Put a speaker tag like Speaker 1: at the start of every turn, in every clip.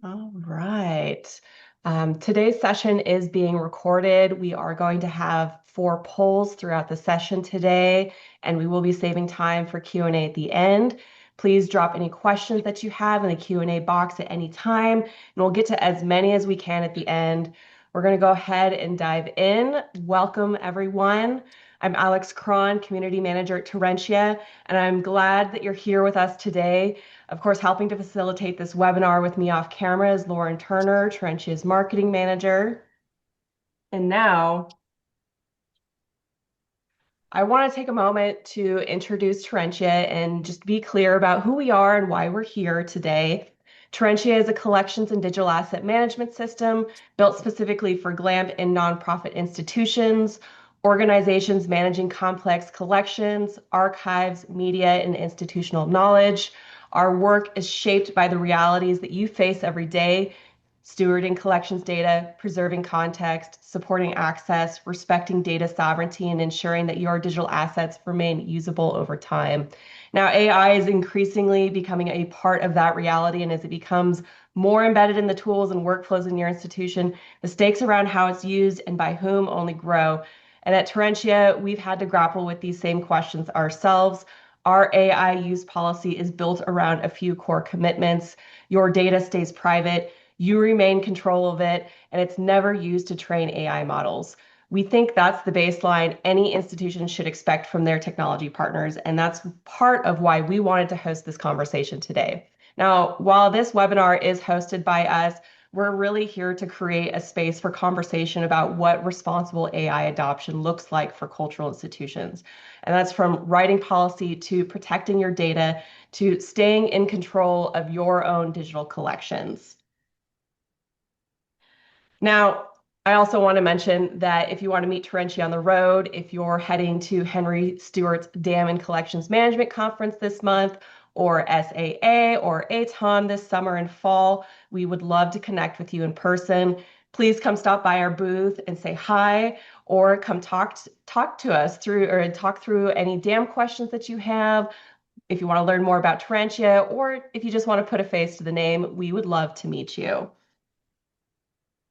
Speaker 1: All right. Today's session is being recorded. We are going to have 4 polls throughout the session today, and we will be saving time for Q&A at the end. Please drop any questions that you have in the Q&A box at any time, and we'll get to as many as we can at the end. We're going to go ahead and dive in. Welcome, everyone. I'm Alex Cron, Community Manager at Terentia, and I'm glad that you're here with us today. Of course, helping to facilitate this webinar with me off camera is Lauren Turner, Terentia's marketing manager. And now I want to take a moment to introduce Terentia and just be clear about who we are and why we're here today. Terentia is a collections and digital asset management system built specifically for GLAMP and nonprofit institutions, organizations managing complex collections, archives, media, and institutional knowledge. Our work is shaped by the realities that you face every day: stewarding collections data, preserving context, supporting access, respecting data sovereignty, and ensuring that your digital assets remain usable over time. Now, AI is increasingly becoming a part of that reality, and as it becomes more embedded in the tools and workflows in your institution, the stakes around how it's used and by whom only grow. And at Terentia, we've had to grapple with these same questions ourselves. Our AI use policy is built around a few core commitments. Your data stays private, you remain control of it, and it's never used to train AI models. We think that's the baseline any institution should expect from their technology partners, and that's part of why we wanted to host this conversation today. Now, while this webinar is hosted by us, we're really here to create a space for conversation about what responsible AI adoption looks like for cultural institutions. And that's from writing policy to protecting your data to staying in control of your own digital collections. Now, I also want to mention that if you want to meet Terentia on the road, if you're heading to Henry Stewart's Dam and Collections Management Conference this month, or SAA or ATON this summer and fall, we would love to connect with you in person. Please come stop by our booth and say hi, or come talk to us through or talk through any dam questions that you have. If you want to learn more about Terentia, or if you just want to put a face to the name, we would love to meet you.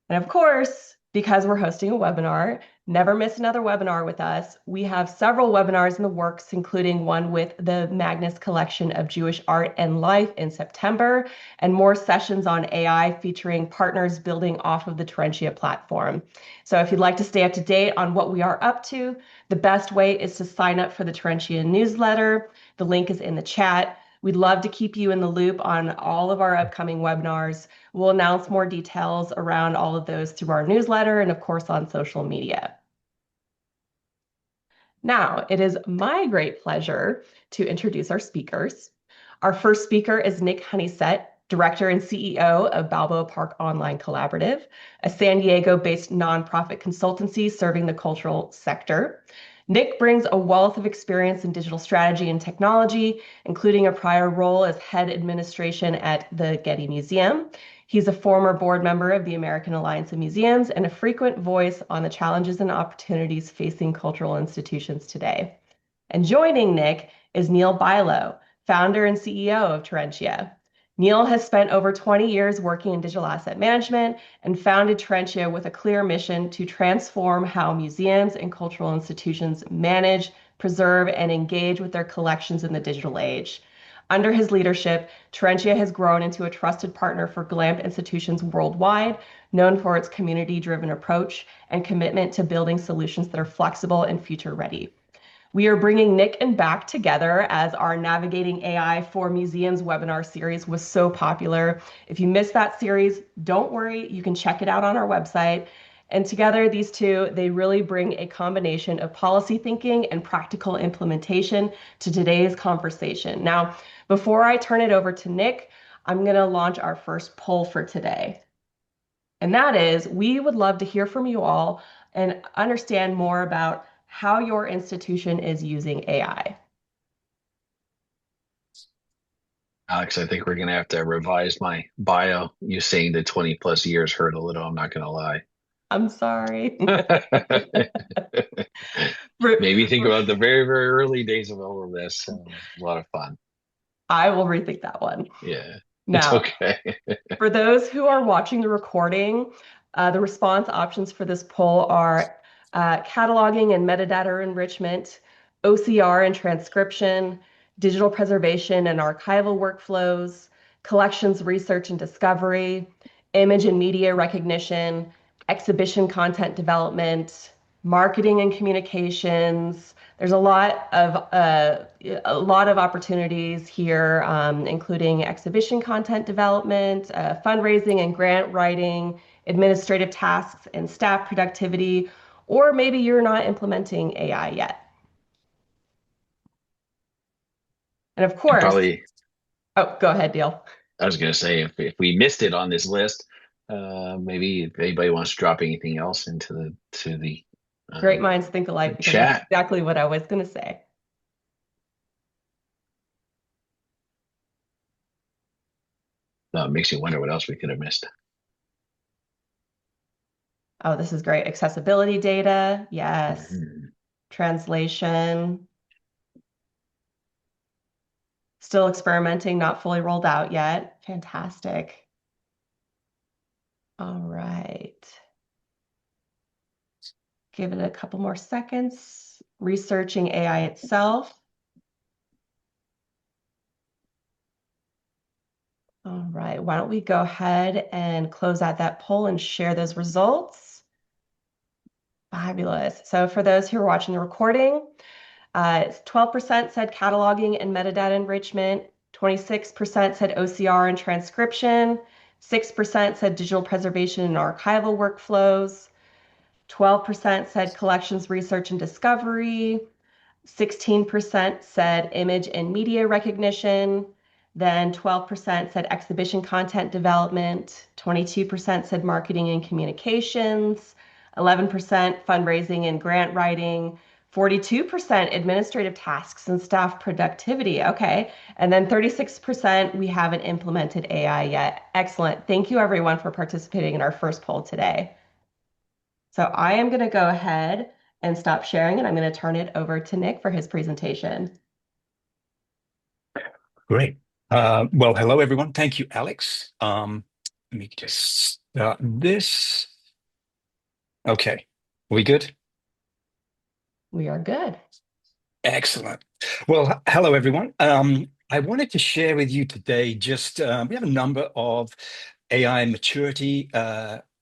Speaker 1: And of course, because we're hosting a webinar, never miss another webinar with us. We have several webinars in the works, including one with the Magnus Collection of Jewish Art and Life in September, and more sessions on AI featuring partners building off of the Terentia platform. So if you'd like to stay up to date on what we are up to, the best way is to sign up for the Terentia newsletter. The link is in the chat. We'd love to keep you in the loop on all of our upcoming webinars. We'll announce more details around all of those through our newsletter and, of course, on social media. Now, it is my great pleasure to introduce our speakers. Our first speaker is Nik Honeysett, Director and CEO of Balboa Park Online Collaborative, a San Diego-based nonprofit consultancy serving the cultural sector. Nik brings a wealth of experience in digital strategy and technology, including a prior role as head administration at the Getty Museum. He's a former board member of the American Alliance of Museums and a frequent voice on the challenges and opportunities facing cultural institutions today. And joining Nik is Neal Bilow, founder and CEO of Terentia. Neal has spent over 20 years working in digital asset management and founded Terentia with a clear mission to transform how museums and cultural institutions manage, preserve, and engage with their collections in the digital age. Under his leadership, Terentia has grown into a trusted partner for GLAMP institutions worldwide, known for its community-driven approach and commitment to building solutions that are flexible and future-ready. We are bringing Nik and Back together as our Navigating AI for Museums webinar series was so popular. If you missed that series, don't worry, you can check it out on our website. And together, these two, they really bring a combination of policy thinking and practical implementation to today's conversation. Now, before I turn it over to Nik, I'm going to launch our first poll for today. And that is, we would love to hear from you all and understand more about how your institution is using AI.
Speaker 2: Alex, I think we're going to have to revise my bio. You saying the 20 plus years hurt a little. I'm not going to lie.
Speaker 1: I'm sorry.
Speaker 2: Maybe think about the very, very early days of all of this. A lot of fun.
Speaker 1: I will rethink that one.
Speaker 2: Yeah. It's
Speaker 1: Now,
Speaker 2: okay.
Speaker 1: for those who are watching the recording, the response options for this poll are cataloging and metadata enrichment, OCR and transcription, digital preservation and archival workflows, collections research and discovery, image and media recognition, exhibition content development, marketing and communications. There's a lot of opportunities here, including exhibition content development, fundraising and grant writing, administrative tasks and staff productivity, or maybe you're not implementing AI yet. And of
Speaker 2: And
Speaker 1: course,
Speaker 2: probably,
Speaker 1: oh, go ahead, Deal.
Speaker 2: I was going to say, if we missed it on this list, maybe if anybody wants to drop anything else into the
Speaker 1: Great
Speaker 2: um,
Speaker 1: minds think alike because that's
Speaker 2: chat,
Speaker 1: exactly what I was going to say.
Speaker 2: it makes you wonder what else we could have missed.
Speaker 1: Oh, this is great. Accessibility data. Yes.
Speaker 2: Mhm.
Speaker 1: Translation. Still experimenting, not fully rolled out yet. Fantastic. All right. Give it a couple more seconds. Researching AI itself. All right. Why don't we go ahead and close out that poll and share those results? Fabulous. So for those who are watching the recording, 12% said cataloging and metadata enrichment, 26% said OCR and transcription, 6% said digital preservation and archival workflows, 12% said collections research and discovery, 16% said image and media recognition, then 12% said exhibition content development, 22% said marketing and communications, 11% fundraising and grant writing, 42% administrative tasks and staff productivity. Okay. And then 36% we haven't implemented AI yet. Excellent. Thank you everyone for participating in our first poll today. So I am going to go ahead and stop sharing, and I'm going to turn it over to Nik for his presentation.
Speaker 3: Great. Well, hello, everyone. Thank you, Alex. Let me just start this. Okay. We good?
Speaker 1: We are good.
Speaker 3: Excellent. Well, hello, everyone. I wanted to share with you today just we have a number of AI maturity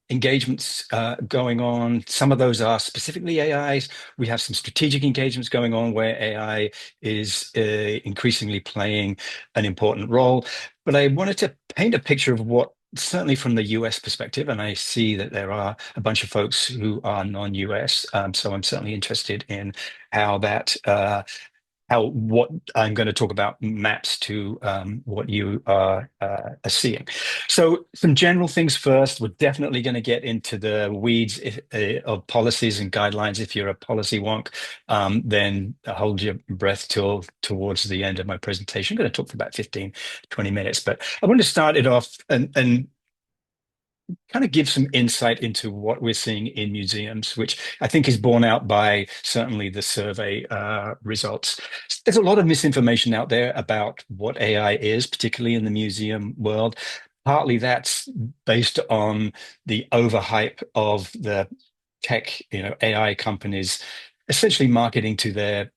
Speaker 3: engagements going on. Some of those are specifically AIs. We have some strategic engagements going on where AI is increasingly playing an important role. But I wanted to paint a picture of what, certainly from the US perspective, and I see that there are a bunch of folks who are non-US. So I'm certainly interested in how that how what I'm going to talk about maps to what you are seeing. So some general things first. We're definitely going to get into the weeds of policies and guidelines. If you're a policy wonk, then hold your breath till towards the end of my presentation. I'm going to talk for about 15, 20 minutes, but I want to start it off and kind of give some insight into what we're seeing in museums, which I think is borne out by certainly the survey results. There's a lot of misinformation out there about what AI is, particularly in the museum world. Partly that's based on the overhype of the tech, AI companies essentially marketing to their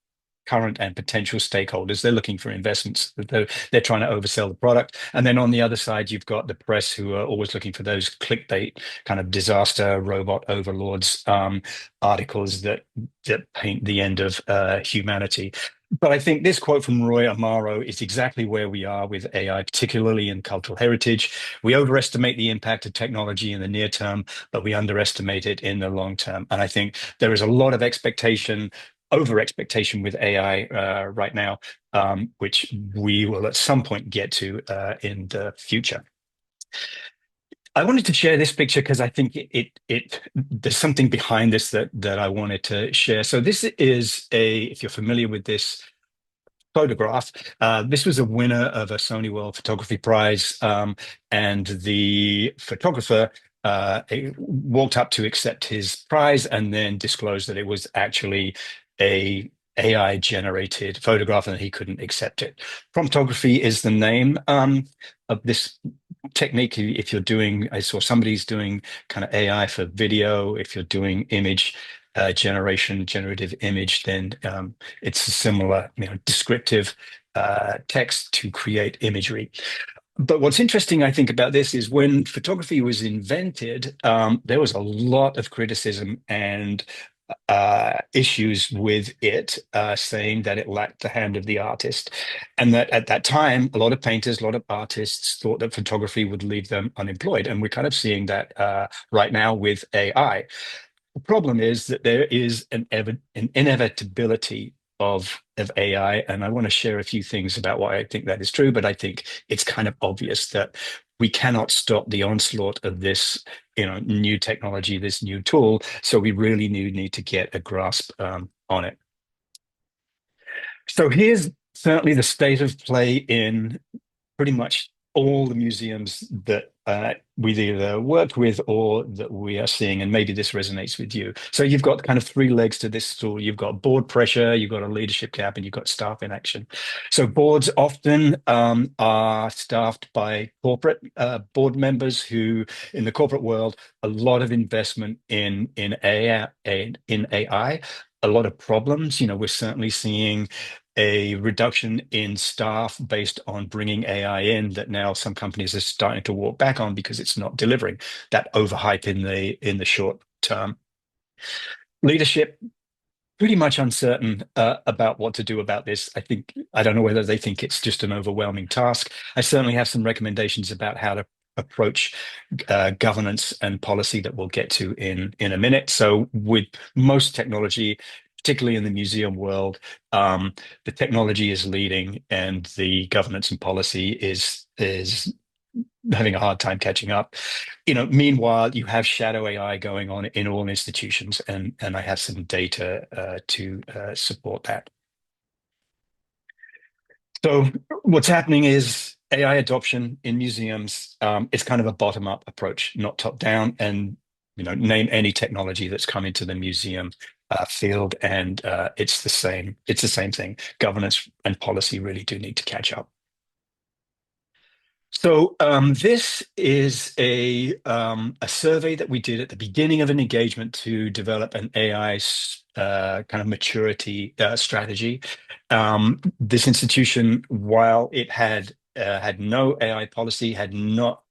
Speaker 3: current and potential stakeholders. They're looking for investments. They're trying to oversell the product. And then on the other side, you've got the press who are always looking for those clickbait kind of disaster robot overlords articles that paint the end of humanity. But I think this quote from Roy Amaro is exactly where we are with AI, particularly in cultural heritage. We overestimate the impact of technology in the near term, but we underestimate it in the long term. And I think there is a lot of expectation, over expectation with AI right now, which we will at some point get to in the future. I wanted to share this picture because I think it there's something behind this that I wanted to share. So this is if you're familiar with this photograph, this was a winner of a Sony World Photography Prize, and the photographer walked up to accept his prize and then disclosed that it was actually a AI generated photograph and he couldn't accept it. Promptography is the name of this technique. If you're doing, I saw somebody's doing kind of AI for video. If you're doing image generation, generative image, then it's a similar, descriptive text to create imagery. But what's interesting, I think, about this is when photography was invented, there was a lot of criticism and issues with it, saying that it lacked the hand of the artist. And that at that time, a lot of painters, a lot of artists thought that photography would leave them unemployed. And we're kind of seeing that right now with AI. The problem is that there is an inevitability of AI, and I want to share a few things about why I think that is true. But I think it's kind of obvious that we cannot stop the onslaught of this, new technology, this new tool. So we really need to get a grasp on it. So here's certainly the state of play in pretty much all the museums that we've either worked with or that we are seeing, and maybe this resonates with you. So you've got kind of three legs to this stool. You've got board pressure, you've got a leadership gap, and you've got staff inaction. So boards often are staffed by corporate board members who, in the corporate world, a lot of investment in AI, a lot of problems. We're certainly seeing a reduction in staff based on bringing AI in that now some companies are starting to walk back on because it's not delivering that overhype in the short term. Leadership pretty much uncertain about what to do about this. I don't know whether they think it's just an overwhelming task. I certainly have some recommendations about how to approach governance and policy that we'll get to in a minute. So with most technology, particularly in the museum world, the technology is leading and the governance and policy is having a hard time catching up. Meanwhile, you have shadow AI going on in all institutions, and I have some data to support that. So what's happening is AI adoption in museums, it's kind of a bottom-up approach, not top-down. And name any technology that's come into the museum field, and it's the same. It's the same thing. Governance and policy really do need to catch up. So this is a survey that we did at the beginning of an engagement to develop an AI kind of maturity strategy. This institution, while it had no AI policy, had no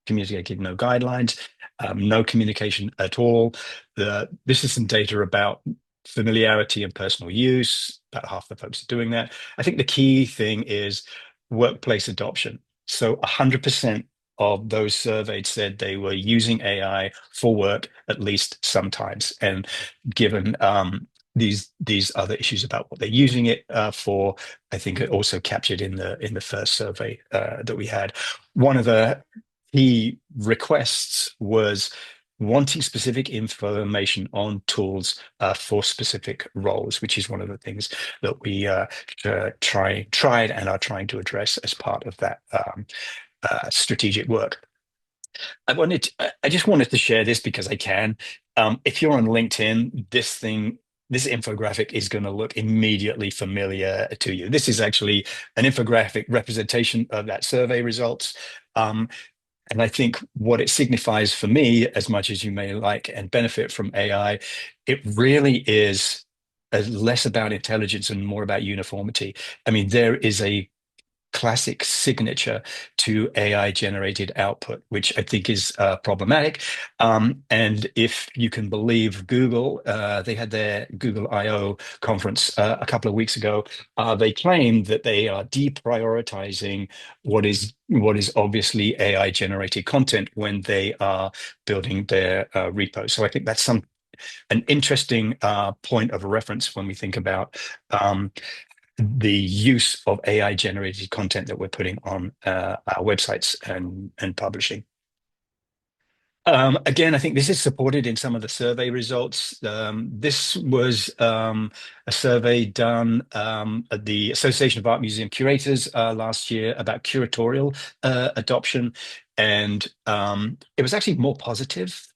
Speaker 3: communicated, no guidelines, no communication at all. This is some data about familiarity and personal use. About half the folks are doing that. I think the key thing is workplace adoption. So 100% of those surveyed said they were using AI for work at least sometimes. And given these other issues about what they're using it for, I think it also captured in the first survey that we had. One of the key requests was wanting specific information on tools for specific roles, which is one of the things that we tried and are trying to address as part of that strategic work. I just wanted to share this because I can. If you're on LinkedIn, this infographic is going to look immediately familiar to you. This is actually an infographic representation of that survey results. And I think what it signifies for me, as much as you may like and benefit from AI, it really is less about intelligence and more about uniformity. I mean, there is a classic signature to AI generated output, which I think is problematic. And if you can believe Google, they had their Google I/O conference a couple of weeks ago. They claimed that they are deprioritizing what is obviously AI generated content when they are building their repos. So I think that's an interesting point of reference when we think about the use of AI generated content that we're putting on our websites and publishing. Again, I think this is supported in some of the survey results. This was a survey done at the Association of Art Museum Curators last year about curatorial adoption. And it was actually more positive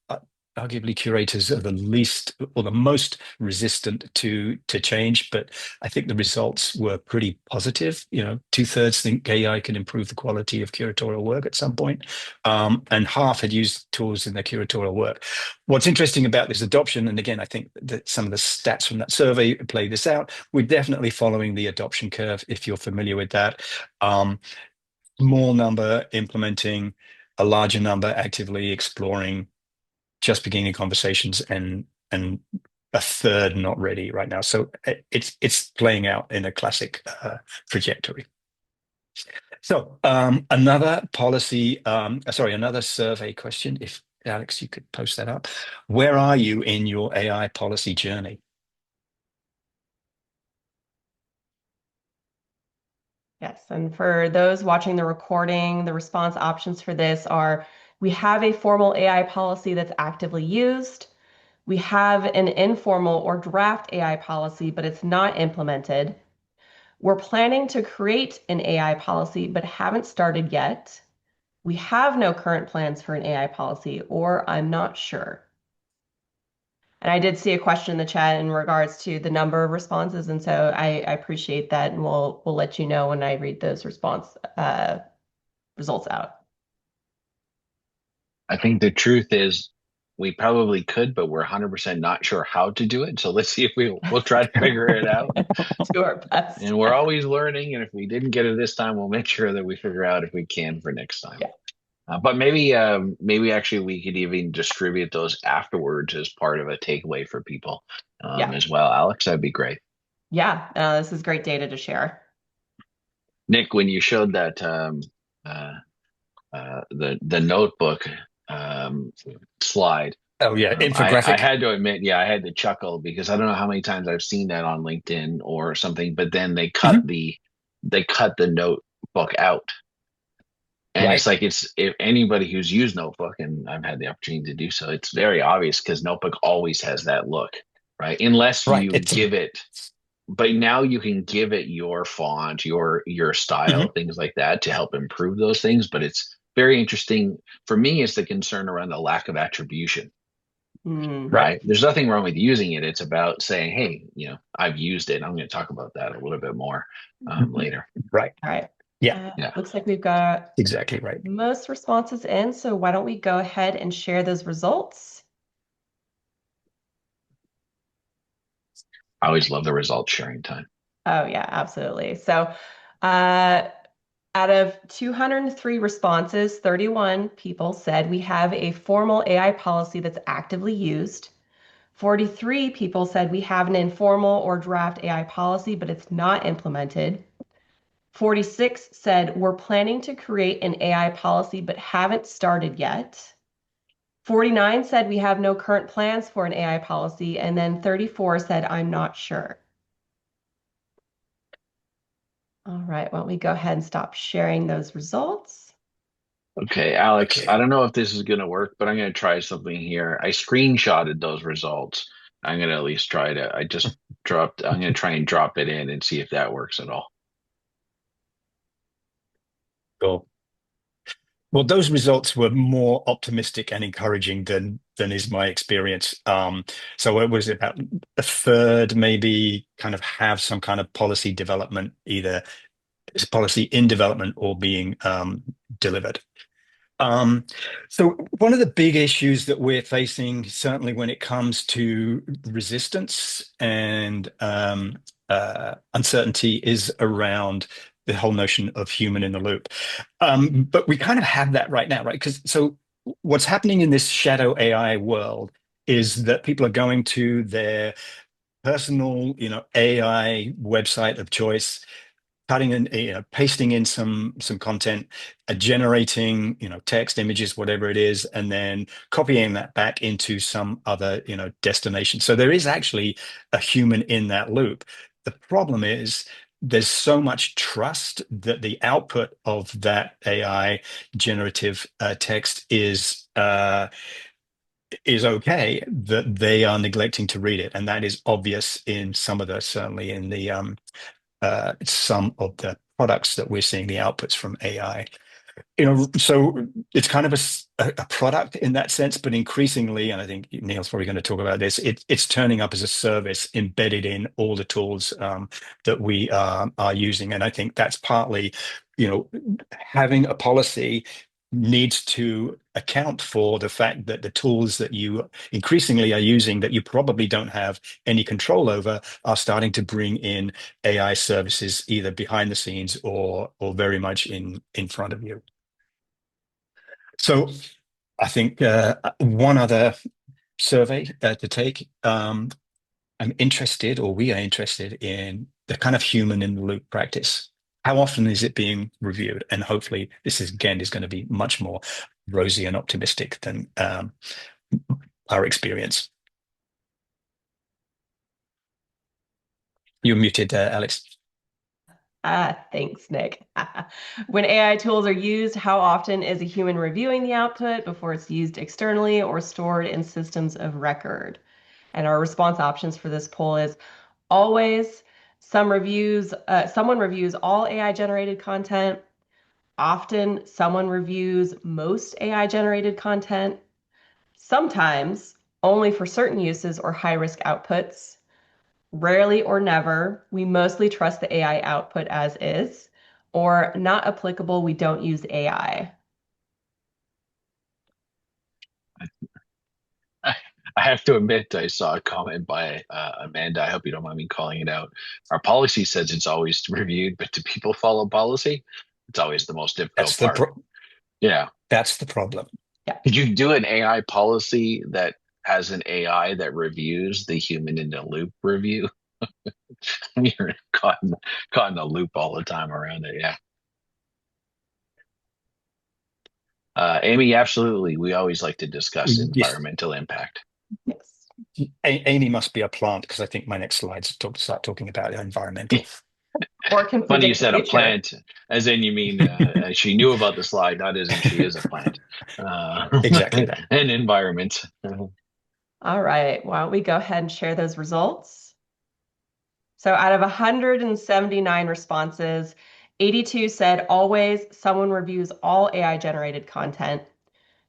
Speaker 3: arguably curators are the least or the most resistant to change, but I think the results were pretty positive. 2/3 think AI can improve the quality of curatorial work at some point, and half had used tools in their curatorial work. What's interesting about this adoption, and again, I think that some of the stats from that survey play this out, we're definitely following the adoption curve, if you're familiar with that. Small number implementing, a larger number actively exploring, just beginning conversations, and a third not ready right now. So it's playing out in a classic trajectory. So another survey question. If Alex, you could post that up. Where are you in your AI policy journey?
Speaker 1: Yes, and for those watching the recording, the response options for this are: we have a formal AI policy that's actively used. We have an informal or draft AI policy, but it's not implemented. We're planning to create an AI policy, but haven't started yet. We have no current plans for an AI policy, or I'm not sure. And I did see a question in the chat in regards to the number of responses, and so I appreciate that, and we'll let you know when I read those response results out.
Speaker 2: I think the truth is we probably could, but we're 100% not sure how to do it. So let's see if we'll try to figure it out.
Speaker 1: Do our best.
Speaker 2: And we're always learning. And if we didn't get it this time, we'll make sure that we figure out if we can for next time.
Speaker 1: Yeah.
Speaker 2: But maybe actually we could even distribute those afterwards as part of a takeaway for people as well. Alex, that'd be great.
Speaker 1: Yeah, this is great data to share.
Speaker 2: Nik, when you showed that the notebook slide.
Speaker 3: Oh yeah, infographic.
Speaker 2: I had to admit, I had to chuckle because I don't know how many times I've seen that on LinkedIn or something, but then they cut the notebook out. And
Speaker 3: Right.
Speaker 2: it's like if anybody who's used Notebook, and I've had the opportunity to do so, it's very obvious because Notebook always has that look, right? Unless you give it, but now you can give it your font, your style, things like that to help improve those things. But it's very interesting. For me, it's the concern around the lack of attribution. Right. There's nothing wrong with using it. It's about saying, hey, I've used it. I'm going to talk about that a little bit more later.
Speaker 3: Right.
Speaker 1: All right.
Speaker 3: Yeah.
Speaker 1: Looks like we've got
Speaker 3: exactly right.
Speaker 1: Most responses in. So why don't we go ahead and share those results?
Speaker 2: I always love the results sharing time.
Speaker 1: Oh yeah, absolutely. So out of 203 responses, 31 people said we have a formal AI policy that's actively used. 43 people said we have an informal or draft AI policy, but it's not implemented. 46 said we're planning to create an AI policy, but haven't started yet. 49 said we have no current plans for an AI policy, and then 34 said I'm not sure. All right, why don't we go ahead and stop sharing those results?
Speaker 2: Okay, Alex, I don't know if this is going to work, but I'm going to try something here. I screenshotted those results. I'm going to at least try to, I'm going to try and drop it in and see if that works at all.
Speaker 3: Cool. Well, those results were more optimistic and encouraging than is my experience. So it was about a third maybe kind of have some kind of policy development, either policy in development or being delivered. So one of the big issues that we're facing, certainly when it comes to resistance and uncertainty, is around the whole notion of human in the loop. But we kind of have that right now, right? So what's happening in this shadow AI world is that people are going to their personal, AI website of choice, cutting and pasting in some content, generating text, images, whatever it is, and then copying that back into some other destination. So there is actually a human in that loop. The problem is there's so much trust that the output of that AI generative text is okay, that they are neglecting to read it, and that is obvious in certainly in the some of the products that we're seeing, the outputs from AI. So it's kind of a product in that sense, but increasingly, and I think Neal's probably going to talk about this, it's turning up as a service embedded in all the tools that we are using. And I think that's partly, having a policy needs to account for the fact that the tools that you increasingly are using that you probably don't have any control over are starting to bring in AI services either behind the scenes or very much in front of you. So I think one other survey to take. I'm interested, or we are interested in the kind of human in the loop practice. How often is it being reviewed? And hopefully, this is again is going to be much more rosy and optimistic than our experience. You're muted, Alex.
Speaker 1: Thanks, Nik. When AI tools are used, how often is a human reviewing the output before it's used externally or stored in systems of record? And our response options for this poll is always, someone reviews all AI generated content. Often, someone reviews most AI generated content. Sometimes, only for certain uses or high risk outputs. Rarely or never, we mostly trust the AI output as is, or not applicable, we don't use AI.
Speaker 2: I have to admit, I saw a comment by Amanda. I hope you don't mind me calling it out. Our policy says it's always reviewed, but do people follow policy? It's always the most difficult part. Yeah.
Speaker 3: That's the problem.
Speaker 1: Yeah.
Speaker 2: Could you do an AI policy that has an AI that reviews the human in the loop review? You're caught in the loop all the time around it. Yeah. Amy, absolutely. We always like to discuss environmental impact.
Speaker 1: Yes.
Speaker 3: Amy must be a plant because I think my next slides start talking about environmental.
Speaker 1: Or can
Speaker 2: Funny you said a
Speaker 1: future.
Speaker 2: plant, as in you mean she knew about the slide, not as in she is a plant.
Speaker 3: Exactly that.
Speaker 2: And environment.
Speaker 1: All right. Why don't we go ahead and share those results? So out of 179 responses, 82 said always, someone reviews all AI generated content.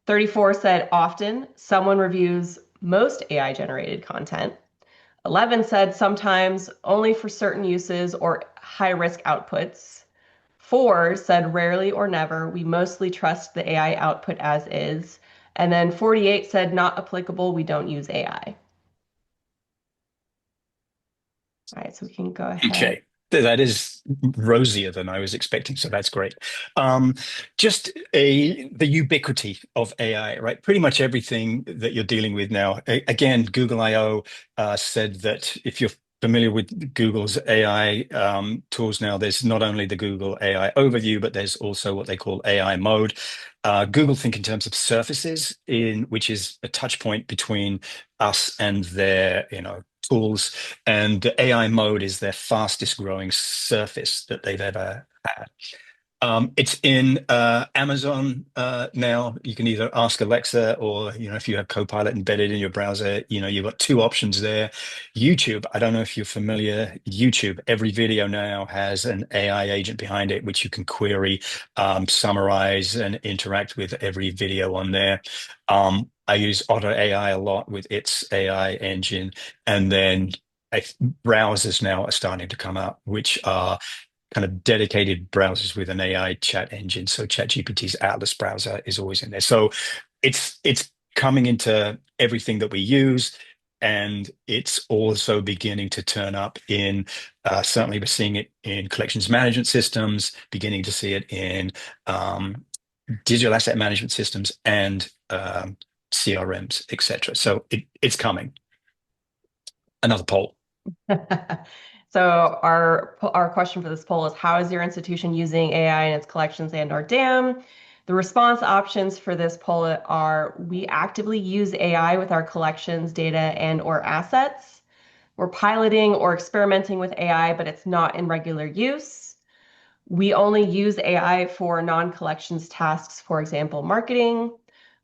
Speaker 1: 34 said often, someone reviews most AI generated content. 11 said sometimes, only for certain uses or high risk outputs. 4 said rarely or never, we mostly trust the AI output as is. And then 48 said not applicable, we don't use AI. All right, so we can go ahead.
Speaker 3: Okay. That is rosier than I was expecting, so that's great. Just the ubiquity of AI, right? Pretty much everything that you're dealing with now. Again, Google I/O said that if you're familiar with Google's AI tools now, there's not only the Google AI overview, but there's also what they call AI mode. Google think in terms of surfaces, which is a touch point between us and their, tools, and the AI mode is their fastest growing surface that they've ever had. It's in Amazon now. You can either ask Alexa or, if you have Copilot embedded in your browser, you've got two options there. YouTube, I don't know if you're familiar. YouTube, every video now has an AI agent behind it, which you can query, summarize, and interact with every video on there. I use Otter AI a lot with its AI engine, and then browsers now are starting to come up, which are kind of dedicated browsers with an AI chat engine. So ChatGPT's Atlas browser is always in there. So it's coming into everything that we use, and it's also beginning to turn up in, certainly we're seeing it in collections management systems, beginning to see it in digital asset management systems and CRMs, etc. So it's coming. Another poll.
Speaker 1: So our question for this poll is, how is your institution using AI in its collections and/or DAM? The response options for this poll are: we actively use AI with our collections, data, and/or assets. We're piloting or experimenting with AI, but it's not in regular use. We only use AI for non-collections tasks, for example, marketing.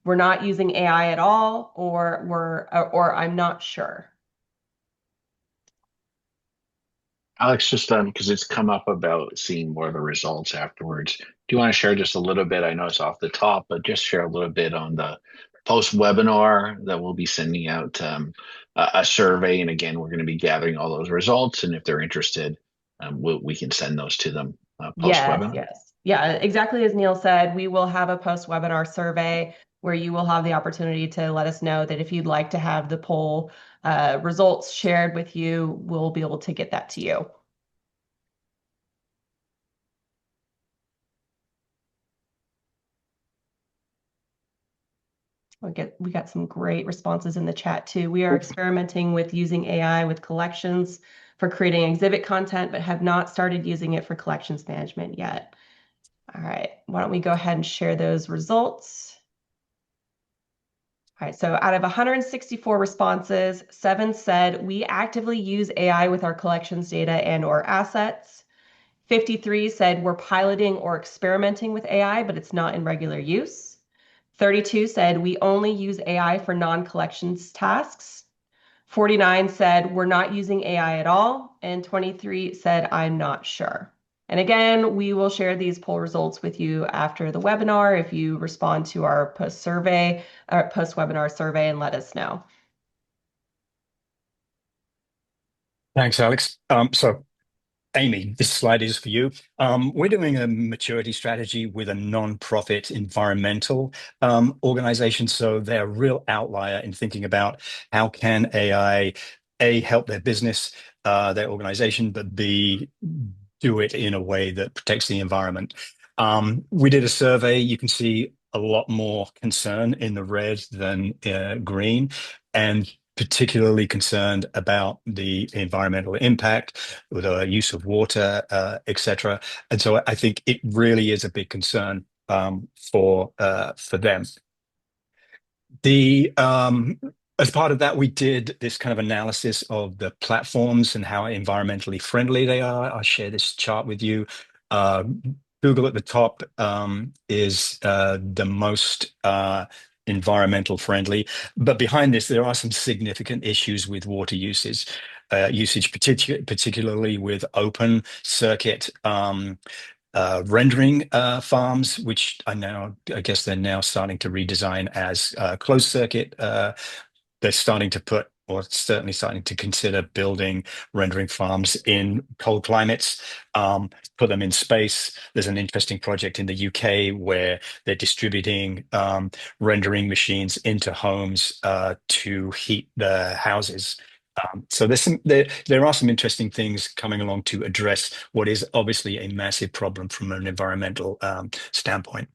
Speaker 1: We're not using AI at all, or I'm not sure.
Speaker 2: Alex, just because it's come up about seeing more of the results afterwards. Do you want to share just a little bit? I know it's off the top, but just share a little bit on the post webinar that we'll be sending out a survey. And again, we're going to be gathering all those results. And if they're interested, we can send those to them post
Speaker 1: Yes,
Speaker 2: webinar.
Speaker 1: yes. Yeah, exactly as Neal said, we will have a post-webinar survey where you will have the opportunity to let us know that if you'd like to have the poll results shared with you, we'll be able to get that to you. We got some great responses in the chat too. We are experimenting with using AI with collections for creating exhibit content, but have not started using it for collections management yet. All right, why don't we go ahead and share those results? All right, so out of 164 responses, 7 said we actively use AI with our collections data and/or assets. 53 said we're piloting or experimenting with AI, but it's not in regular use. 32 said we only use AI for non-collections tasks. 49 said we're not using AI at all. And 23 said I'm not sure. And again, we will share these poll results with you after the webinar if you respond to our post-webinar survey and let us know.
Speaker 3: Thanks, Alex. So Amy, this slide is for you. We're doing a maturity strategy with a non-profit environmental organization. So they're a real outlier in thinking about how can AI, A, help their business, their organization, but B, do it in a way that protects the environment. We did a survey. You can see a lot more concern in the red than green, and particularly concerned about the environmental impact, the use of water, etc. And so I think it really is a big concern for them. The As part of that, we did this kind of analysis of the platforms and how environmentally friendly they are. I'll share this chart with you. Google at the top is the most environmental friendly, but behind this, there are some significant issues with water usage, particularly with open circuit rendering farms, which I guess they're now starting to redesign as closed circuit. They're starting to put, or certainly starting to consider building rendering farms in cold climates, put them in space. There's an interesting project in the UK where they're distributing rendering machines into homes to heat the houses. So there are some interesting things coming along to address what is obviously a massive problem from an environmental standpoint.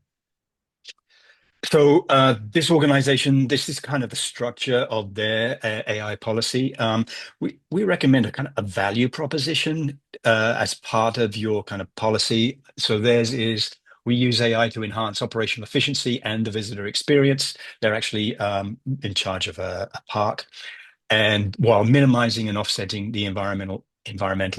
Speaker 3: So this organization, this is kind of the structure of their AI policy. We recommend a kind of a value proposition as part of your kind of policy. So theirs is we use AI to enhance operational efficiency and the visitor experience. They're actually in charge of a park, and while minimizing and offsetting the environmental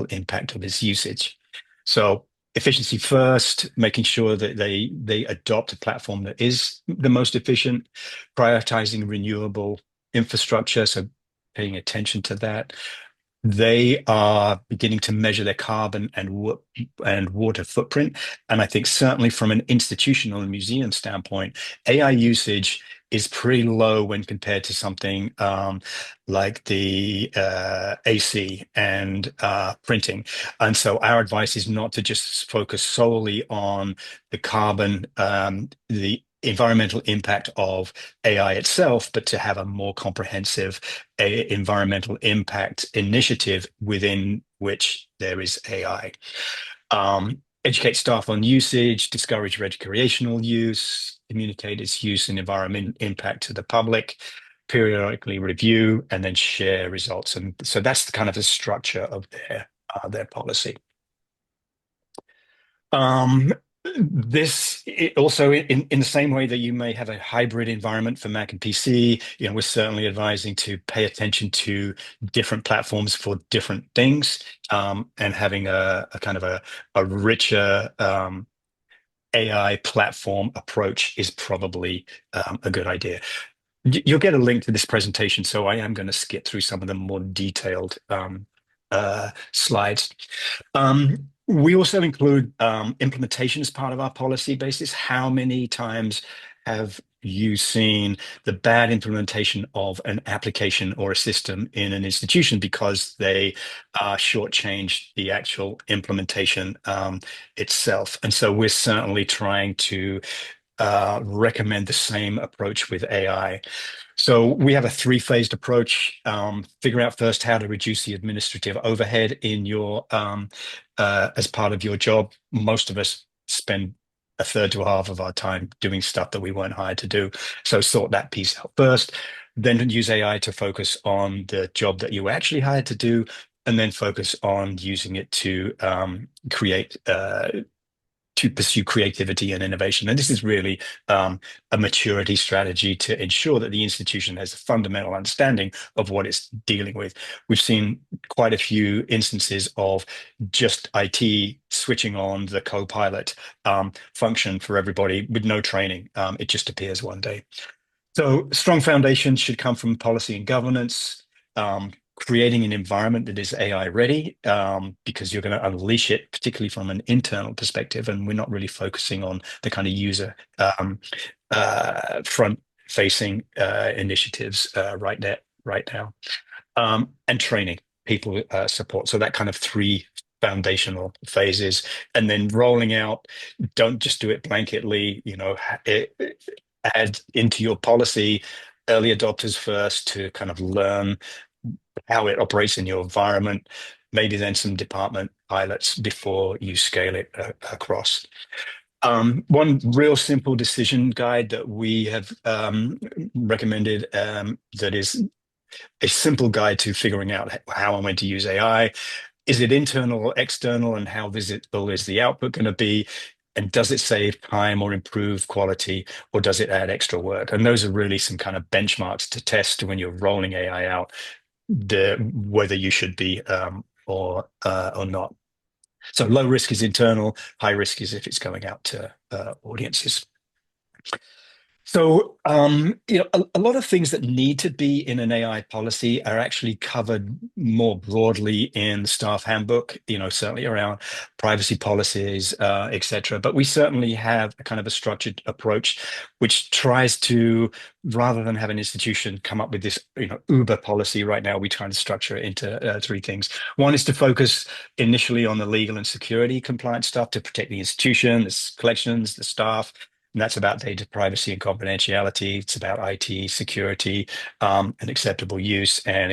Speaker 3: impact of its usage. So efficiency first, making sure that they adopt a platform that is the most efficient, prioritizing renewable infrastructure, so paying attention to that. They are beginning to measure their carbon and water footprint. And I think certainly from an institutional and museum standpoint, AI usage is pretty low when compared to something like the AC and printing. And so our advice is not to just focus solely on the carbon, the environmental impact of AI itself, but to have a more comprehensive environmental impact initiative within which there is AI. Educate staff on usage, discourage recreational use, communicate its use and environment impact to the public, periodically review, and then share results. And so that's the kind of the structure of their policy. This also, in the same way that you may have a hybrid environment for Mac and PC, we're certainly advising to pay attention to different platforms for different things, and having a kind of a richer AI platform approach is probably a good idea. You'll get a link to this presentation, so I am going to skip through some of the more detailed slides. We also include implementation as part of our policy basis. How many times have you seen the bad implementation of an application or a system in an institution because they shortchanged the actual implementation itself? And so we're certainly trying to recommend the same approach with AI. So we have a three-phased approach. Figure out first how to reduce the administrative overhead in your as part of your job. Most of us spend a third to a half of our time doing stuff that we weren't hired to do. So sort that piece out first. Then use AI to focus on the job that you were actually hired to do, and then focus on using it to create to pursue creativity and innovation. And this is really a maturity strategy to ensure that the institution has a fundamental understanding of what it's dealing with. We've seen quite a few instances of just IT switching on the co-pilot function for everybody with no training. It just appears one day. So strong foundations should come from policy and governance, creating an environment that is AI ready, because you're going to unleash it, particularly from an internal perspective. And we're not really focusing on the kind of user front-facing initiatives right now. And training, people support. So that kind of three foundational phases, and then rolling out. Don't just do it blanketly. Add into your policy early adopters first to kind of learn how it operates in your environment, maybe then some department pilots before you scale it across. One real simple decision guide that we have recommended, that is a simple guide to figuring out how and when to use AI. Is it internal or external, and how visible is the output going to be? And does it save time or improve quality, or does it add extra work? And those are really some kind of benchmarks to test when you're rolling AI out, whether you should be or not. So low risk is internal, high risk is if it's going out to audiences. So, a lot of things that need to be in an AI policy are actually covered more broadly in the staff handbook, certainly around privacy policies, etc. But we certainly have a kind of a structured approach, which tries to, rather than have an institution come up with this, Uber policy right now, we try and structure it into three things. One is to focus initially on the legal and security compliance stuff to protect the institution, the collections, the staff. And that's about data privacy and confidentiality. It's about IT security, and acceptable use, and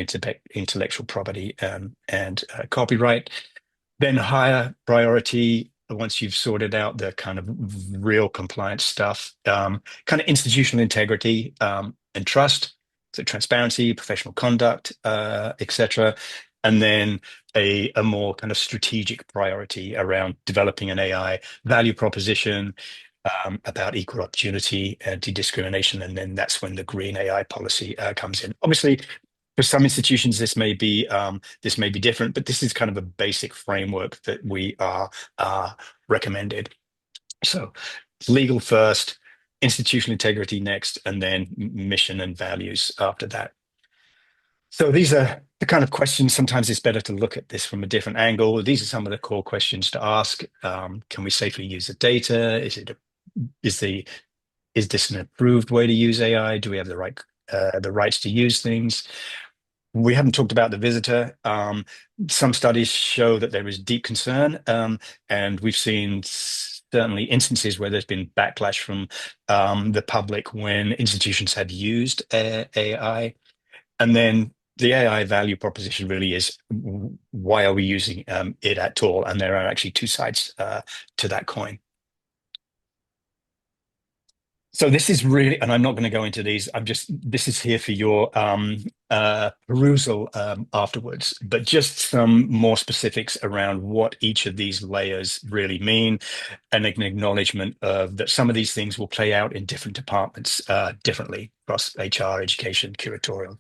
Speaker 3: intellectual property and copyright. Then higher priority, once you've sorted out the kind of real compliance stuff, kind of institutional integrity and trust, so transparency, professional conduct, etc. And then a more kind of strategic priority around developing an AI value proposition, about equal opportunity, anti-discrimination, and then that's when the green AI policy comes in. Obviously, for some institutions, this may be different, but this is kind of a basic framework that we are recommended. So, legal first, institutional integrity next, and then mission and values after that. So these are the kind of questions. Sometimes it's better to look at this from a different angle. These are some of the core questions to ask. Can we safely use the data? Is this an approved way to use AI? Do we have the rights to use things? We haven't talked about the visitor. Some studies show that there is deep concern, and we've seen certainly instances where there's been backlash from the public when institutions have used AI. And then the AI value proposition really is, why are we using it at all? And there are actually two sides to that coin. So this is really, and I'm not going to go into these, this is here for your perusal afterwards, but just some more specifics around what each of these layers really mean, and an acknowledgement of that some of these things will play out in different departments differently across HR, education, curatorial,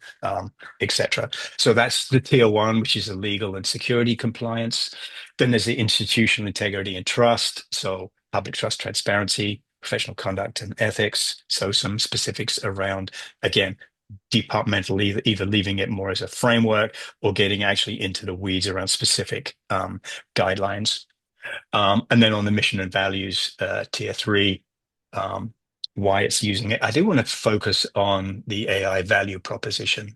Speaker 3: etc. So that's the tier one, which is the legal and security compliance. Then there's the institutional integrity and trust. So public trust, transparency, professional conduct and ethics. So some specifics around, again, departmentally, either leaving it more as a framework or getting actually into the weeds around specific guidelines. And then on the mission and values, tier three, um, why it's using it. I do want to focus on the AI value proposition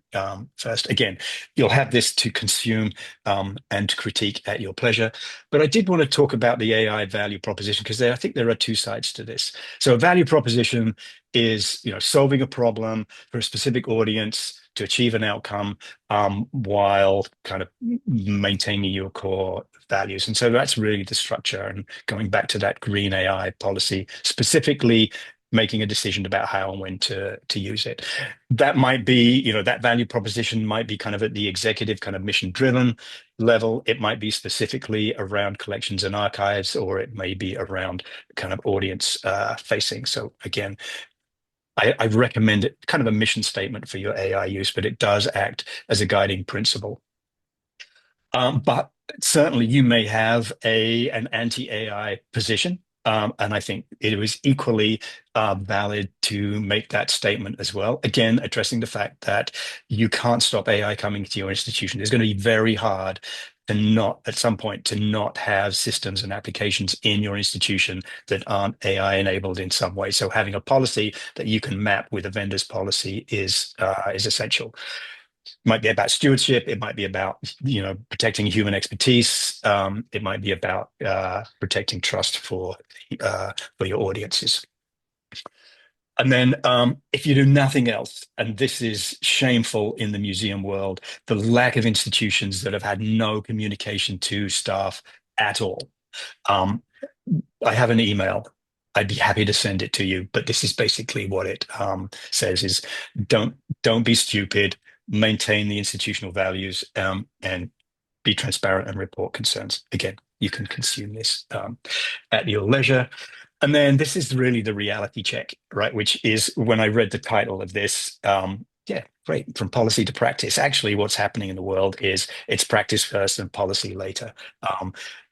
Speaker 3: first. Again, you'll have this to consume and to critique at your pleasure. But I did want to talk about the AI value proposition because I think there are two sides to this. So a value proposition is, solving a problem for a specific audience to achieve an outcome while kind of maintaining your core values. And so that's really the structure. And going back to that green AI policy, specifically making a decision about how and when to use it. That might be, that value proposition might be kind of at the executive kind of mission driven level. It might be specifically around collections and archives, or it may be around kind of audience facing. So again, I recommend it kind of a mission statement for your AI use, but it does act as a guiding principle. But certainly you may have an anti-AI position. And I think it was equally valid to make that statement as well. Again, addressing the fact that you can't stop AI coming to your institution. It's going to be very hard to not, at some point, to not have systems and applications in your institution that aren't AI enabled in some way. So having a policy that you can map with a vendor's policy is essential. Might be about stewardship. It might be about protecting human expertise. It might be about protecting trust for your audiences. And then if you do nothing else, and this is shameful in the museum world, the lack of institutions that have had no communication to staff at all. I have an email. I'd be happy to send it to you, but this is basically what it says: is don't be stupid, maintain the institutional values, and be transparent and report concerns. Again, you can consume this at your leisure. And then this is really the reality check, right? Which is when I read the title of this, yeah, great. From policy to practice. Actually, what's happening in the world is it's practice first and policy later.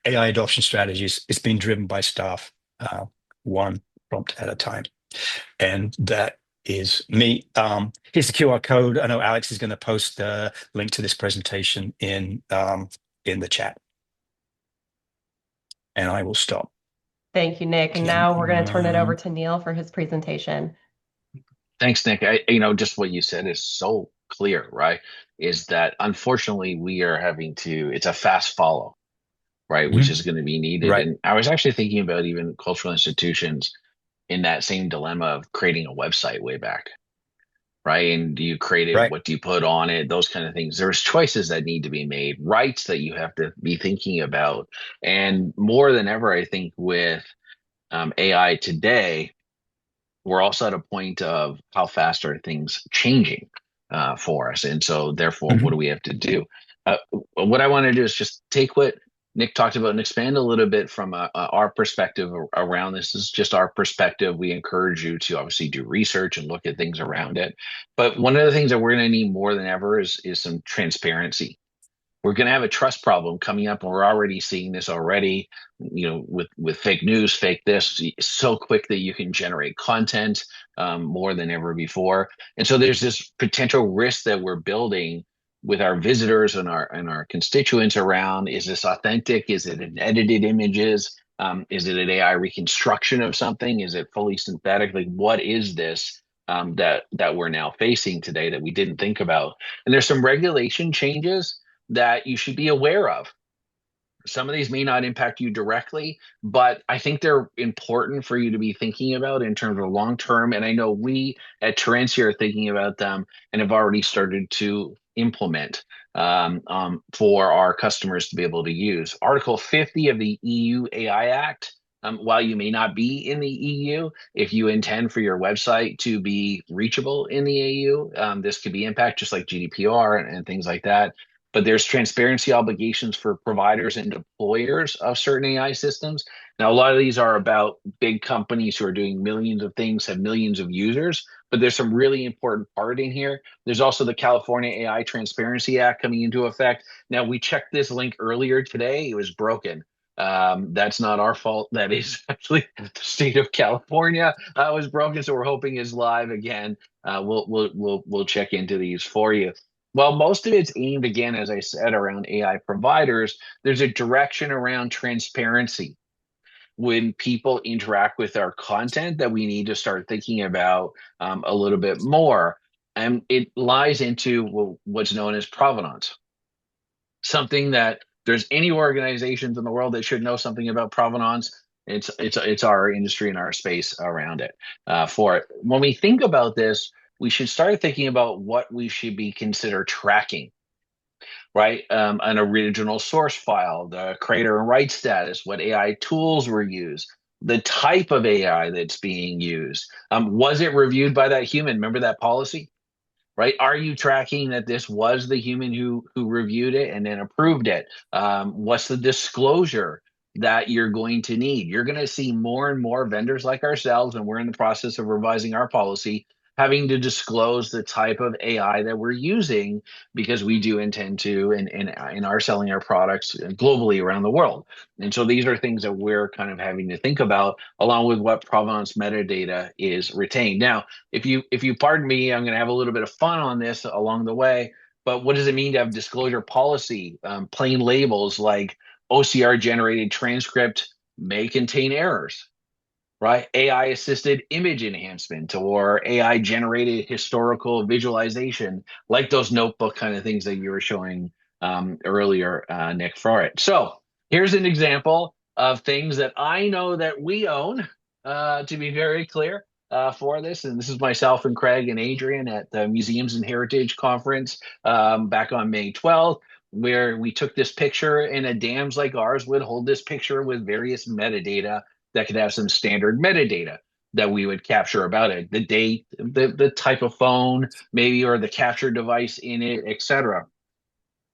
Speaker 3: AI adoption strategies, it's been driven by staff, one prompt at a time. And that is me. Here's the QR code. I know Alex is going to post a link to this presentation in the chat. And I will stop.
Speaker 1: Thank you, Nick. And now we're going to turn it over to Neal for his presentation.
Speaker 2: Thanks, Nick. Just what you said is so clear, right? Is that unfortunately we are having to, it's a fast follow, right? Which is going to be needed.
Speaker 3: Right.
Speaker 2: And I was actually thinking about even cultural institutions in that same dilemma of creating a website way back, right? And do you create it?
Speaker 3: Right.
Speaker 2: What do you put on it? Those kind of things. There's choices that need to be made, rights that you have to be thinking about. And more than ever, I think with AI today, we're also at a point of how fast are things changing for us. And so therefore, what do we have to do? What I want to do is just take what Nick talked about and expand a little bit from our perspective around this. This is just our perspective. We encourage you to obviously do research and look at things around it. But one of the things that we're going to need more than ever is some transparency. We're going to have a trust problem coming up, and we're already seeing this already, with fake news, fake this, so quick that you can generate content more than ever before. And so there's this potential risk that we're building with our visitors and our constituents around, is this authentic? Is it an edited images? Is it an AI reconstruction of something? Is it fully synthetic? Like, what is this that we're now facing today that we didn't think about? And there's some regulation changes that you should be aware of. Some of these may not impact you directly, but I think they're important for you to be thinking about in terms of long term. And I know we at Terentia are thinking about them and have already started to implement for our customers to be able to use. Article 50 of the EU AI Act. While you may not be in the EU, if you intend for your website to be reachable in the EU, this could be impact, just like GDPR and things like that. But there's transparency obligations for providers and deployers of certain AI systems. Now, a lot of these are about big companies who are doing millions of things, have millions of users, but there's some really important part in here. There's also the California AI Transparency Act coming into effect. Now, we checked this link earlier today. It was broken. That's not our fault. That is actually the state of California was broken, so we're hoping is live again. We'll check into these for you. Well, most of it's aimed again, as I said, around AI providers. There's a direction around transparency when people interact with our content that we need to start thinking about a little bit more. And it lies into what's known as provenance, something that there's any organizations in the world that should know something about provenance. It's our industry and our space around it for it. When we think about this, we should start thinking about what we should be consider tracking, right? An original source file, the creator and write status, what AI tools were used, the type of AI that's being used. Was it reviewed by that human? Remember that policy? Right? Are you tracking that this was the human who reviewed it and then approved it? What's the disclosure that you're going to need? You're going to see more and more vendors like ourselves, and we're in the process of revising our policy, having to disclose the type of AI that we're using because we do intend to and are selling our products globally around the world. And so these are things that we're kind of having to think about along with what provenance metadata is retained. Now, if you pardon me, I'm going to have a little bit of fun on this along the way. But what does it mean to have disclosure policy? Plain labels like OCR generated transcript may contain errors, right? AI assisted image enhancement or AI generated historical visualization, like those notebook kind of things that you were showing earlier, Nick, for it. So here's an example of things that I know that we own, to be very clear. For this, and this is myself and Craig and Adrian at the Museums and Heritage Conference back on May 12th, where we took this picture, and a dams like ours would hold this picture with various metadata that could have some standard metadata that we would capture about it, the date, the type of phone, maybe, or the capture device in it, etc.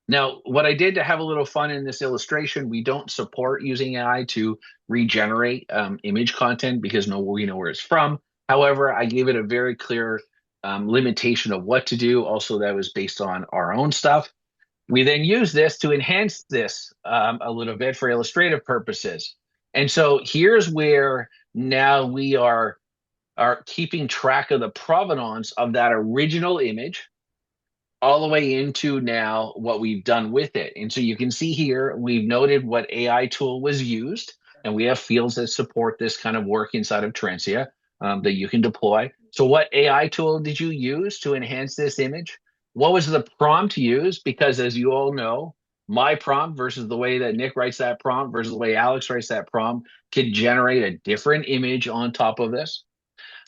Speaker 2: Now, what I did to have a little fun in this illustration, we don't support using AI to regenerate image content because we know where it's from. However, I gave it a very clear limitation of what to do. Also, that was based on our own stuff. We then use this to enhance this a little bit for illustrative purposes. And so here's where now we are keeping track of the provenance of that original image all the way into now what we've done with it. And so you can see here, we've noted what AI tool was used, and we have fields that support this kind of work inside of Terentia that you can deploy. So what AI tool did you use to enhance this image? What was the prompt used? Because as you all know, my prompt versus the way that Nick writes that prompt versus the way Alex writes that prompt could generate a different image on top of this.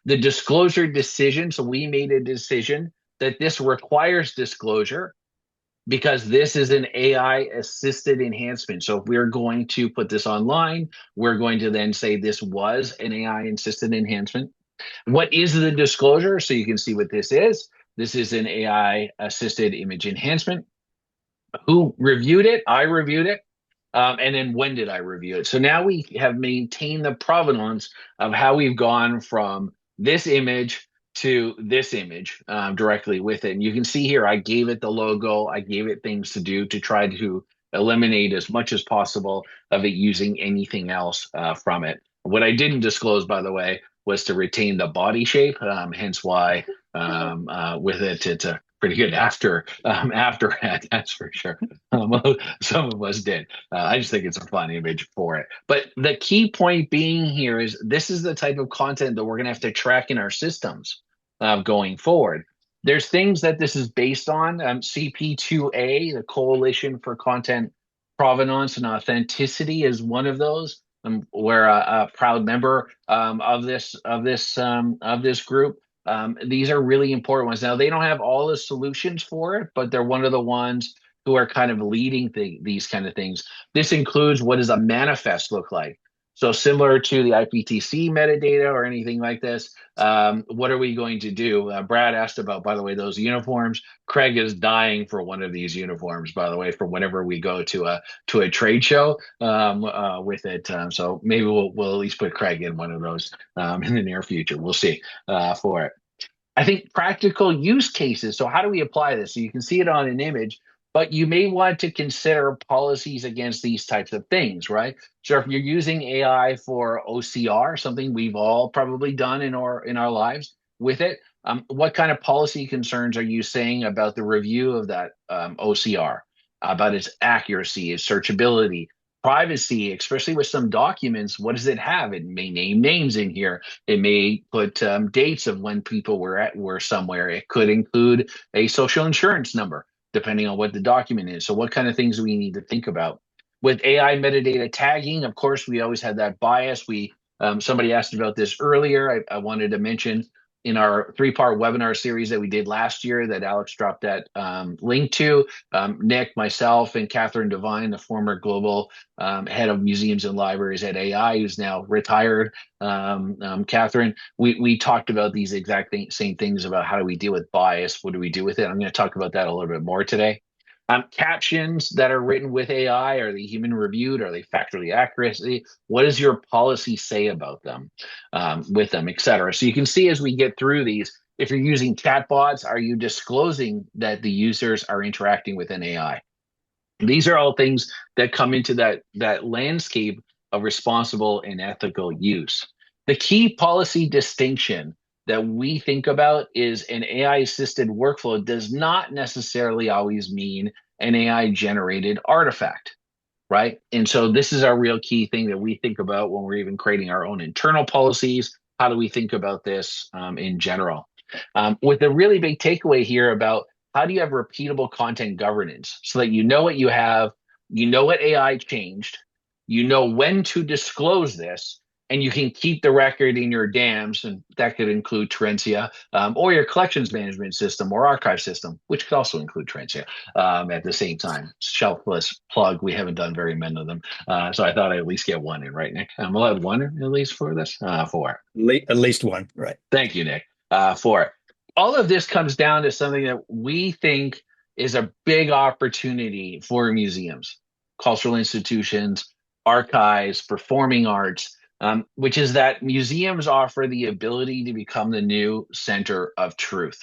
Speaker 2: The disclosure decision, so we made a decision that this requires disclosure because this is an AI assisted enhancement. So if we're going to put this online, we're going to then say this was an AI assisted enhancement. What is the disclosure? So you can see what this is. This is an AI assisted image enhancement. Who reviewed it? I reviewed it. And then when did I review it? So now we have maintained the provenance of how we've gone from this image to this image directly with it. And you can see here, I gave it the logo, I gave it things to do to try to eliminate as much as possible of it using anything else from it. What I didn't disclose, by the way, was to retain the body shape, hence why with it, it's a pretty good after ad, that's for sure. Some of us did. I just think it's a fun image for it. But the key point being here is this is the type of content that we're going to have to track in our systems going forward. There's things that this is based on. CP2A, the Coalition for Content Provenance and Authenticity, is one of those. We're a proud member of this group. These are really important ones. Now, they don't have all the solutions for it, but they're one of the ones who are kind of leading these kind of things. This includes what does a manifest look like? So similar to the IPTC metadata or anything like this, what are we going to do? Brad asked about, by the way, those uniforms. Craig is dying for one of these uniforms, by the way, for whenever we go to a trade show with it. So maybe we'll at least put Craig in one of those in the near future. We'll see for it. I think practical use cases. So how do we apply this? So you can see it on an image. but you may want to consider policies against these types of things, right? So if you're using AI for OCR, something we've all probably done in our lives with it, what kind of policy concerns are you saying about the review of that OCR, about its accuracy, its searchability, privacy, especially with some documents? What does it have? It may name names in here. It may put dates of when people were somewhere. It could include a social insurance number, depending on what the document is. So what kind of things do we need to think about? With AI metadata tagging, of course, we always had that bias. Somebody asked about this earlier. I wanted to mention in our three-part webinar series that we did last year that Alex dropped that link to. Nick, myself, and Catherine Devine, the former global head of museums and libraries at AI, who's now retired. Catherine, we talked about these same things about how do we deal with bias? What do we do with it? I'm going to talk about that a little bit more today. Captions that are written with AI, are they human reviewed? Are they factually accurate? What does your policy say about them, with them, et cetera? So you can see as we get through these, if you're using chatbots, are you disclosing that the users are interacting with an AI? These are all things that come into that landscape of responsible and ethical use. The key policy distinction that we think about is an AI assisted workflow does not necessarily always mean an AI generated artifact, right? And so this is our real key thing that we think about when we're even creating our own internal policies. How do we think about this in general? With a really big takeaway here about how do you have repeatable content governance so that you know what you have, you know what AI changed, you know when to disclose this, and you can keep the record in your dams, and that could include Terentia, or your collections management system or archive system, which could also include Terentia at the same time. Shelfless plug. We haven't done very many of them. So I thought I'd at least get one in, right, Nick? I'm allowed one at least for this? Four.
Speaker 3: At least one, right.
Speaker 2: Thank you, Nick, for it. All of this comes down to something that we think is a big opportunity for museums, cultural institutions, archives, performing arts, which is that museums offer the ability to become the new center of truth,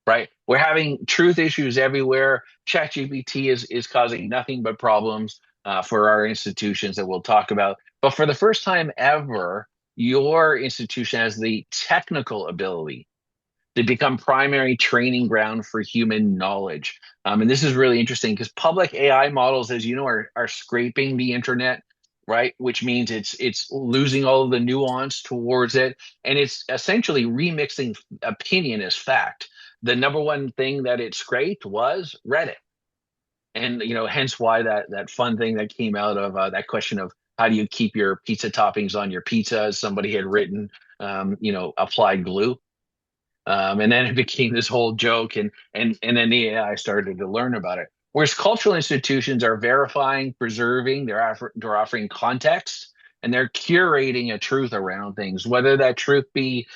Speaker 2: right? We're having truth issues everywhere. ChatGPT is causing nothing but problems for our institutions that we'll talk about. But for the first time ever, your institution has the technical ability to become primary training ground for human knowledge. And this is really interesting because public AI models, as you know, are scraping the internet, right? Which means it's losing all of the nuance towards it, and it's essentially remixing opinion as fact. The number one thing that it scraped was Reddit, and hence why that fun thing that came out of that question of how do you keep your pizza toppings on your pizza, as somebody had written, applied glue. And then it became this whole joke, and then the AI started to learn about it. Whereas cultural institutions are verifying, preserving, they're offering context, and they're curating a truth around things, whether that truth be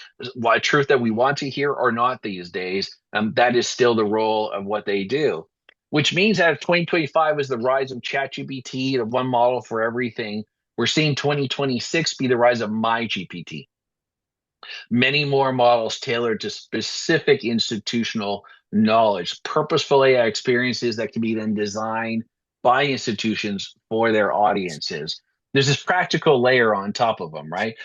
Speaker 2: a truth that we want to hear or not these days. That is still the role of what they do. Which means that if 2025 was the rise of ChatGPT, the one model for everything, we're seeing 2026 be the rise of MyGPT. Many more models tailored to specific institutional knowledge, purposeful AI experiences that can be then designed by institutions for their audiences. There's this practical layer on top of them, right?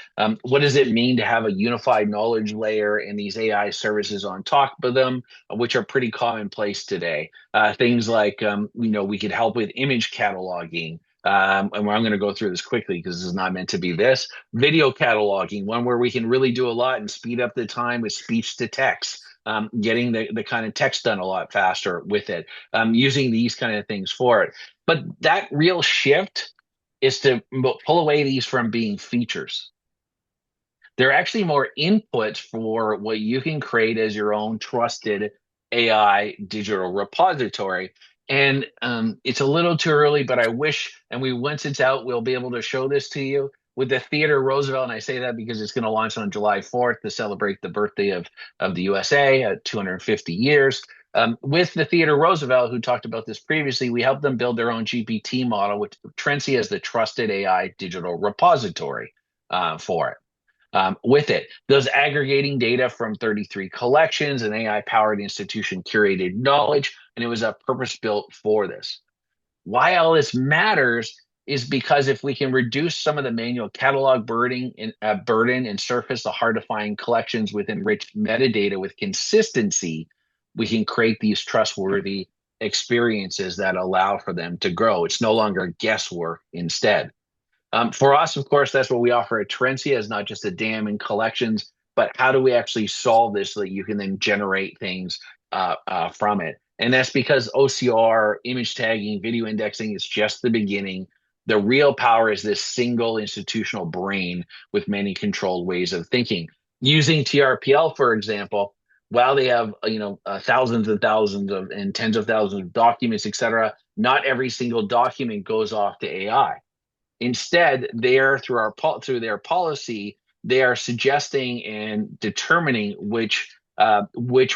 Speaker 2: What does it mean to have a unified knowledge layer and these AI services on top of them, which are pretty commonplace today? Things like, we could help with image cataloging. And I'm going to go through this quickly because this is not meant to be this. Video cataloging, one where we can really do a lot and speed up the time with speech to text, getting the kind of text done a lot faster with it, using these kind of things for it. But that real shift is to pull away these from being features. They're actually more input for what you can create as your own trusted AI digital repository. And it's a little too early, but I wish, and once it's out, we'll be able to show this to you with the Theater Roosevelt. And I say that because it's going to launch on July 4th to celebrate the birthday of the USA, 250 years. With the Theater Roosevelt, who talked about this previously, we helped them build their own GPT model, which Terentia is the trusted AI digital repository for it. With it, those aggregating data from 33 collections and AI-powered institution-curated knowledge and it was a purpose built for this. Why all this matters is because if we can reduce some of the manual catalog burden and surface the hard to find collections with enriched metadata with consistency, we can create these trustworthy experiences that allow for them to grow. It's no longer guesswork instead. For us, of course, that's what we offer at Terentia, is not just a dam and collections, but how do we actually solve this so that you can then generate things from it? And that's because OCR, image tagging, video indexing is just the beginning. The real power is this single institutional brain with many controlled ways of thinking. Using TRPL, for example, while they have thousands and thousands of and tens of thousands of documents, et cetera, not every single document goes off to AI. Instead, through their policy, they are suggesting and determining which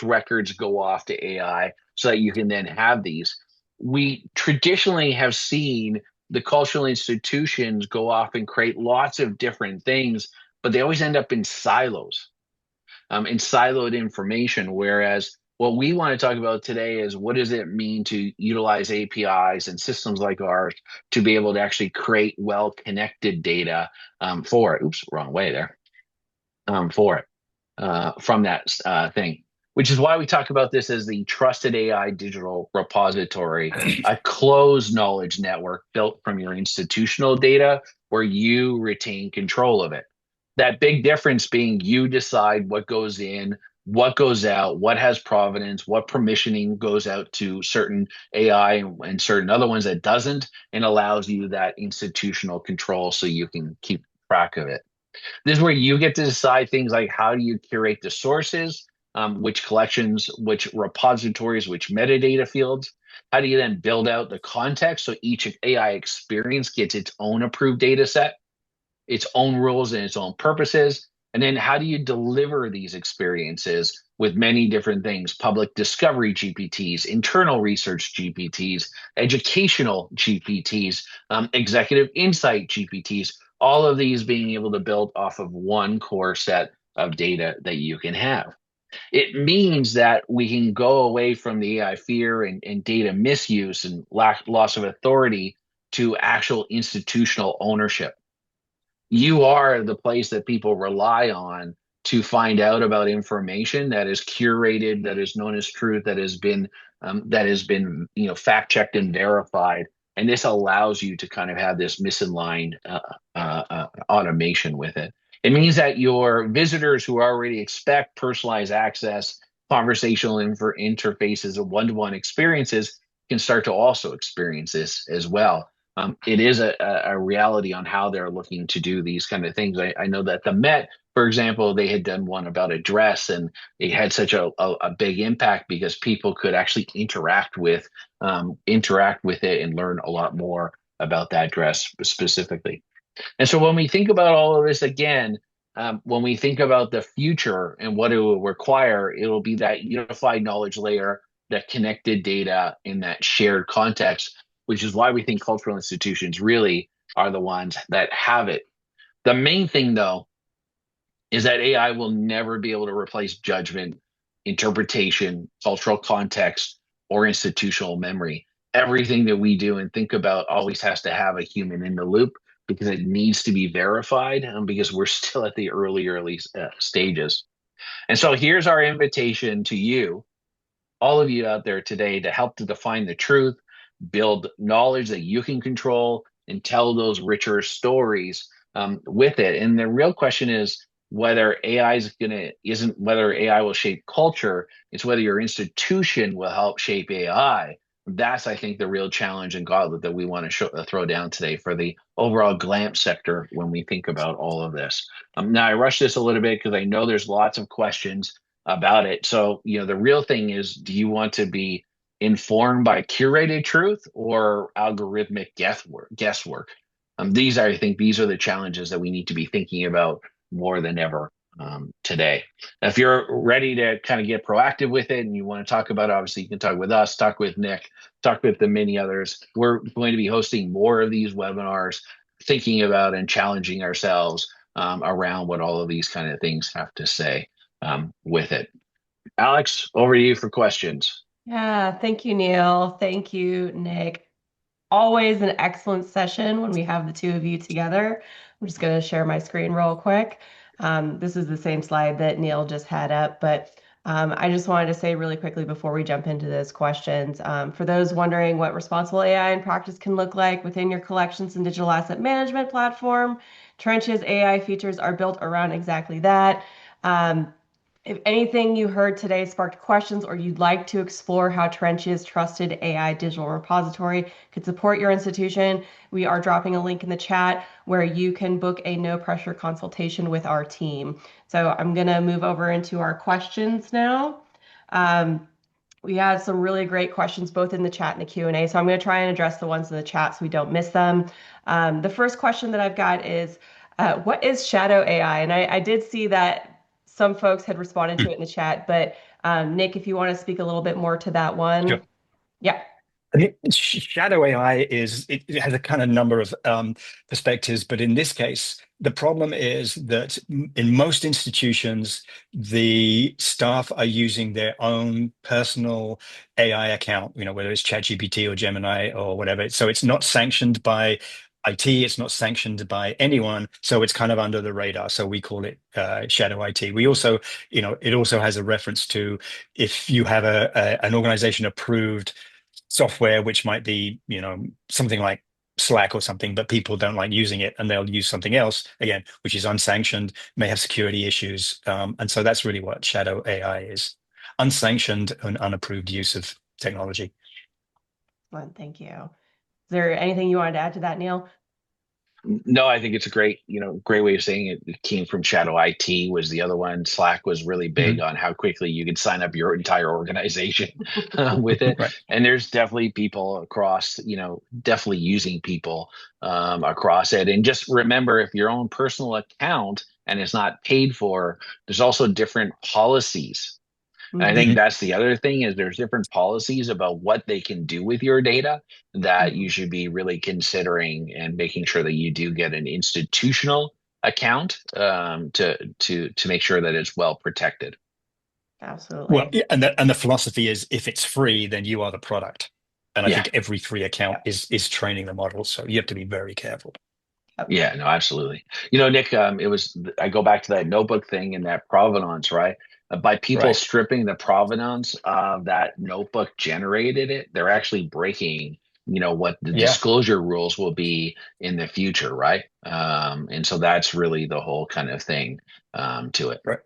Speaker 2: records go off to AI so that you can then have these. We traditionally have seen the cultural institutions go off and create lots of different things, but they always end up in silos, in siloed information. Whereas what we want to talk about today is what does it mean to utilize APIs and systems like ours to be able to actually create well-connected data for it. Oops, wrong way there. For it from that thing, which is why we talk about this as the trusted AI digital repository, a closed knowledge network built from your institutional data where you retain control of it. That big difference being you decide what goes in, what goes out, what has provenance, what permissioning goes out to certain AI and certain other ones that doesn't, and allows you that institutional control so you can keep track of it. This is where you get to decide things like how do you curate the sources, which collections, which repositories, which metadata fields. How do you then build out the context so each AI experience gets its own approved data set, its own rules and its own purposes? And then how do you deliver these experiences with many different things? Public discovery GPTs, internal research GPTs, educational GPTs, executive insight GPTs, all of these being able to build off of one core set of data that you can have. It means that we can go away from the AI fear and data misuse and loss of authority to actual institutional ownership. You are the place that people rely on to find out about information that is curated, that is known as truth, that has been fact checked and verified. And this allows you to kind of have this misaligned automation with it. It means that your visitors who already expect personalized access, conversational interfaces, and one-to-one experiences can start to also experience this as well. It is a reality on how they're looking to do these kind of things. I know that the Met, for example, they had done one about address, and it had such a big impact because people could actually interact with it and learn a lot more about that dress specifically. And so when we think about all of this again, when we think about the future and what it will require, it will be that unified knowledge layer, that connected data in that shared context, which is why we think cultural institutions really are the ones that have it. The main thing, though, is that AI will never be able to replace judgment, interpretation, cultural context, or institutional memory. Everything that we do and think about always has to have a human in the loop because it needs to be verified, because we're still at the early stages. And so here's our invitation to you, all of you out there today, to help to define the truth, build knowledge that you can control, and tell those richer stories with it. And the real question is whether isn't whether AI will shape culture, it's whether your institution will help shape AI. That's, I think, the real challenge and gauntlet that we want to throw down today for the overall GLAMP sector when we think about all of this. Now, I rushed this a little bit because I know there's lots of questions about it. So, the real thing is, do you want to be informed by curated truth or algorithmic guesswork? I think these are the challenges that we need to be thinking about more than ever today. Now, if you're ready to kind of get proactive with it and you want to talk about it, obviously you can talk with us, talk with Nik, talk with the many others. We're going to be hosting more of these webinars, thinking about and challenging ourselves around what all of these kind of things have to say with it. Alex, over to you for questions.
Speaker 1: Yeah, thank you, Neal. Thank you, Nick. Always an excellent session when we have the two of you together. I'm just going to share my screen real quick. This is the same slide that Neal just had up, but I just wanted to say really quickly before we jump into those questions, for those wondering what responsible AI in practice can look like within your collections and digital asset management platform, Terentia's AI features are built around exactly that. Um, if anything you heard today sparked questions or you'd like to explore how Terentia's trusted AI digital repository could support your institution, we are dropping a link in the chat where you can book a no pressure consultation with our team. So I'm going to move over into our questions now. Um, we had some really great questions both in the chat and the Q&A. So I'm going to try and address the ones in the chat so we don't miss them. The first question that I've got is, what is shadow AI? And I did see that some folks had responded to it in the chat, but Nick, if you want to speak a little bit more to that one.
Speaker 3: Sure.
Speaker 1: Yeah.
Speaker 3: I mean, shadow AI it has a kind of number of perspectives, but in this case, the problem is that in most institutions, the staff are using their own personal AI account, whether it's ChatGPT or Gemini or whatever. So it's not sanctioned by IT, it's not sanctioned by anyone, so it's kind of under the radar. So we call it shadow IT. We also, it also has a reference to if you have an organization approved software which might be something like Slack or something, but people don't like using it and they'll use something else again which is unsanctioned, may have security issues, and so that's really what shadow AI is: unsanctioned and unapproved use of technology.
Speaker 1: Well, thank you. Is there anything you wanted to add to that, Neal?
Speaker 2: No, I think it's a great way of saying it. It came from Shadow IT was the other one. Slack was really big
Speaker 3: Mhm.
Speaker 2: on how quickly you could sign up your entire organization with it.
Speaker 3: Right.
Speaker 2: And there's definitely people across, definitely using people across it. And just remember, if your own personal account and it's not paid for, there's also different policies. And I think
Speaker 1: Mm-hmm.
Speaker 3: Mhm.
Speaker 2: that's the other thing is there's different policies about what they can do with your data that you
Speaker 1: Mm-hmm.
Speaker 2: should be really considering and making sure that you do get an institutional account to make sure that it's well protected.
Speaker 3: Well,
Speaker 1: Absolutely.
Speaker 3: yeah, and the philosophy is if it's free, then you are the product. And I
Speaker 2: Yeah,
Speaker 3: think every free account
Speaker 1: Yep.
Speaker 3: is training the model. So you have to be very careful.
Speaker 1: Yep.
Speaker 2: yeah, no, absolutely. Nick, it was I go back to that notebook thing and that provenance, right? By people
Speaker 3: Right.
Speaker 2: stripping the provenance of that notebook generated it, they're actually breaking, what the
Speaker 3: Yeah.
Speaker 2: disclosure rules will be in the future, right? And so that's really the whole kind of thing to it.
Speaker 3: Right.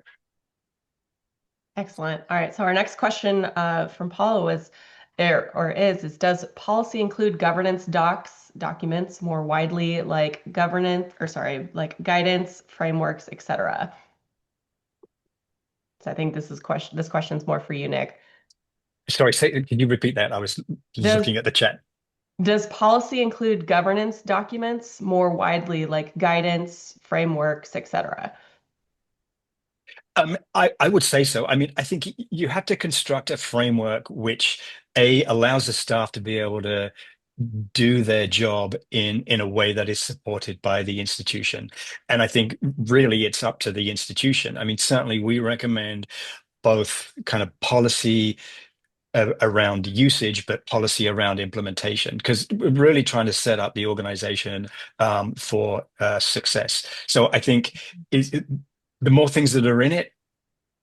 Speaker 1: Excellent. All right. So our next question from Paula was, is, does policy include governance documents more widely, like governance, or sorry, like guidance, frameworks, etc.? So I think this question's more for you, Nick.
Speaker 3: Sorry, can you repeat that? I was
Speaker 1: Does
Speaker 3: looking at the chat.
Speaker 1: does policy include governance documents more widely, like guidance, frameworks, etc.?
Speaker 3: I would say so. I mean, I think you have to construct a framework which allows the staff to be able to do their job in a way that is supported by the institution. And I think really it's up to the institution. I mean, certainly we recommend both kind of policy around usage, but policy around implementation, because we're really trying to set up the organization for success. So I think the more things that are in it,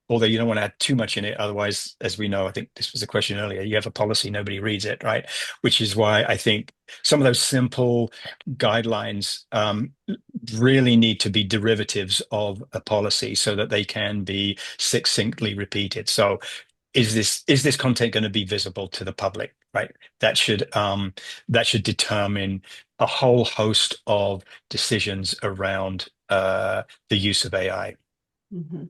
Speaker 3: although you don't want to add too much in it. Otherwise, as we know, I think this was a question earlier, you have a policy, nobody reads it, right? Which is why I think some of those simple guidelines really need to be derivatives of a policy so that they can be succinctly repeated. So is this content going to be visible to the public, right? That should determine a whole host of decisions around the use of AI.
Speaker 1: Hmm.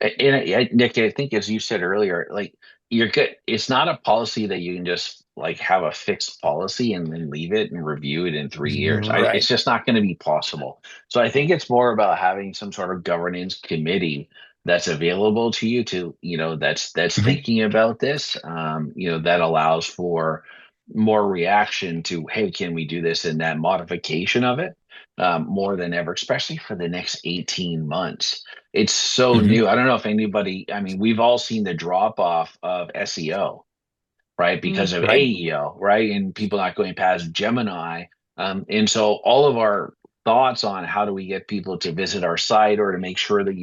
Speaker 2: And Nick, I think as you said earlier, like you're good. It's not a policy that you can just like have a fixed policy and then leave it and review it in 3 years. It's
Speaker 3: Right.
Speaker 2: just not going to be possible. So I think it's more about having some sort of governance committee that's available to you to, that's
Speaker 3: Mhm.
Speaker 2: thinking about this, that allows for more reaction to, hey, can we do this and that modification of it more than ever, especially for the next 18 months. It's so
Speaker 3: Mhm.
Speaker 2: new. I don't know if anybody, I mean, we've all seen the drop off of SEO, right? Because of
Speaker 3: Right.
Speaker 2: AEO, right? And people not going past Gemini. And so all of our thoughts on how do we get people to visit our site or to make sure that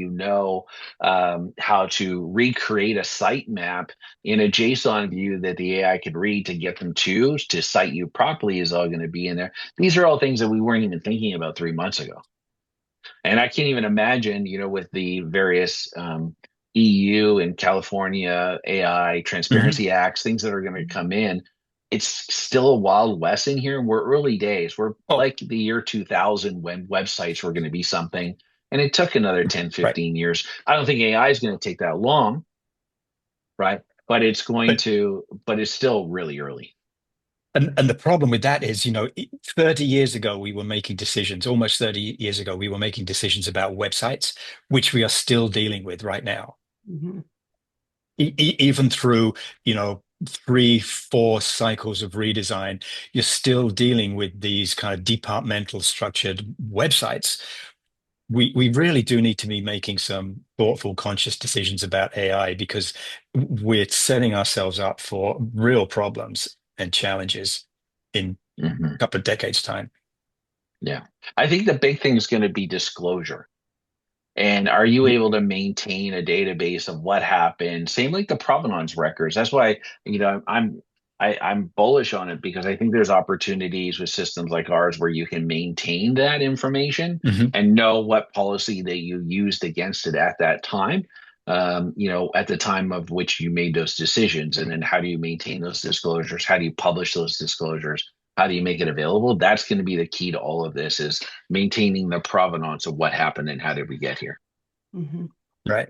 Speaker 2: how to recreate a site map in a JSON view that the AI could read to get them to cite you properly is all going to be in there. These are all things that we weren't even thinking about 3 months ago. And I can't even imagine, with the various EU and California AI
Speaker 3: Hmm.
Speaker 2: transparency acts, things that are going to come in. It's still a wild west in here. We're early days. We're
Speaker 3: Oh,
Speaker 2: like the year 2000 when websites were going to be something. And it took another 10,
Speaker 3: right.
Speaker 2: 15 years. I don't think AI is going to take that long, right?
Speaker 3: But
Speaker 2: But it's still really early.
Speaker 3: and the problem with that is, 30 years ago we were making decisions, almost 30 years ago we were making decisions about websites, which we are still dealing with right now.
Speaker 1: Mhm.
Speaker 3: Even through, 3, 4 cycles of redesign, you're still dealing with these kind of departmental structured websites. We really do need to be making some thoughtful, conscious decisions about AI because we're setting ourselves up for real problems and challenges in
Speaker 2: Mhm.
Speaker 3: a couple of decades' time.
Speaker 2: Yeah. I think the big thing is going to be disclosure. And are you
Speaker 3: Yeah.
Speaker 2: able to maintain a database of what happened? Same like the provenance records. That's why, I'm bullish on it because I think there's opportunities with systems like ours where you can maintain that information
Speaker 3: Mhm.
Speaker 2: and know what policy that you used against it at that time. At the time of which you made those decisions, and then how do you maintain those disclosures? How do you publish those disclosures? How do you make it available? That's going to be the key to all of this is maintaining the provenance of what happened and how did we get here.
Speaker 1: Mhm.
Speaker 3: Right.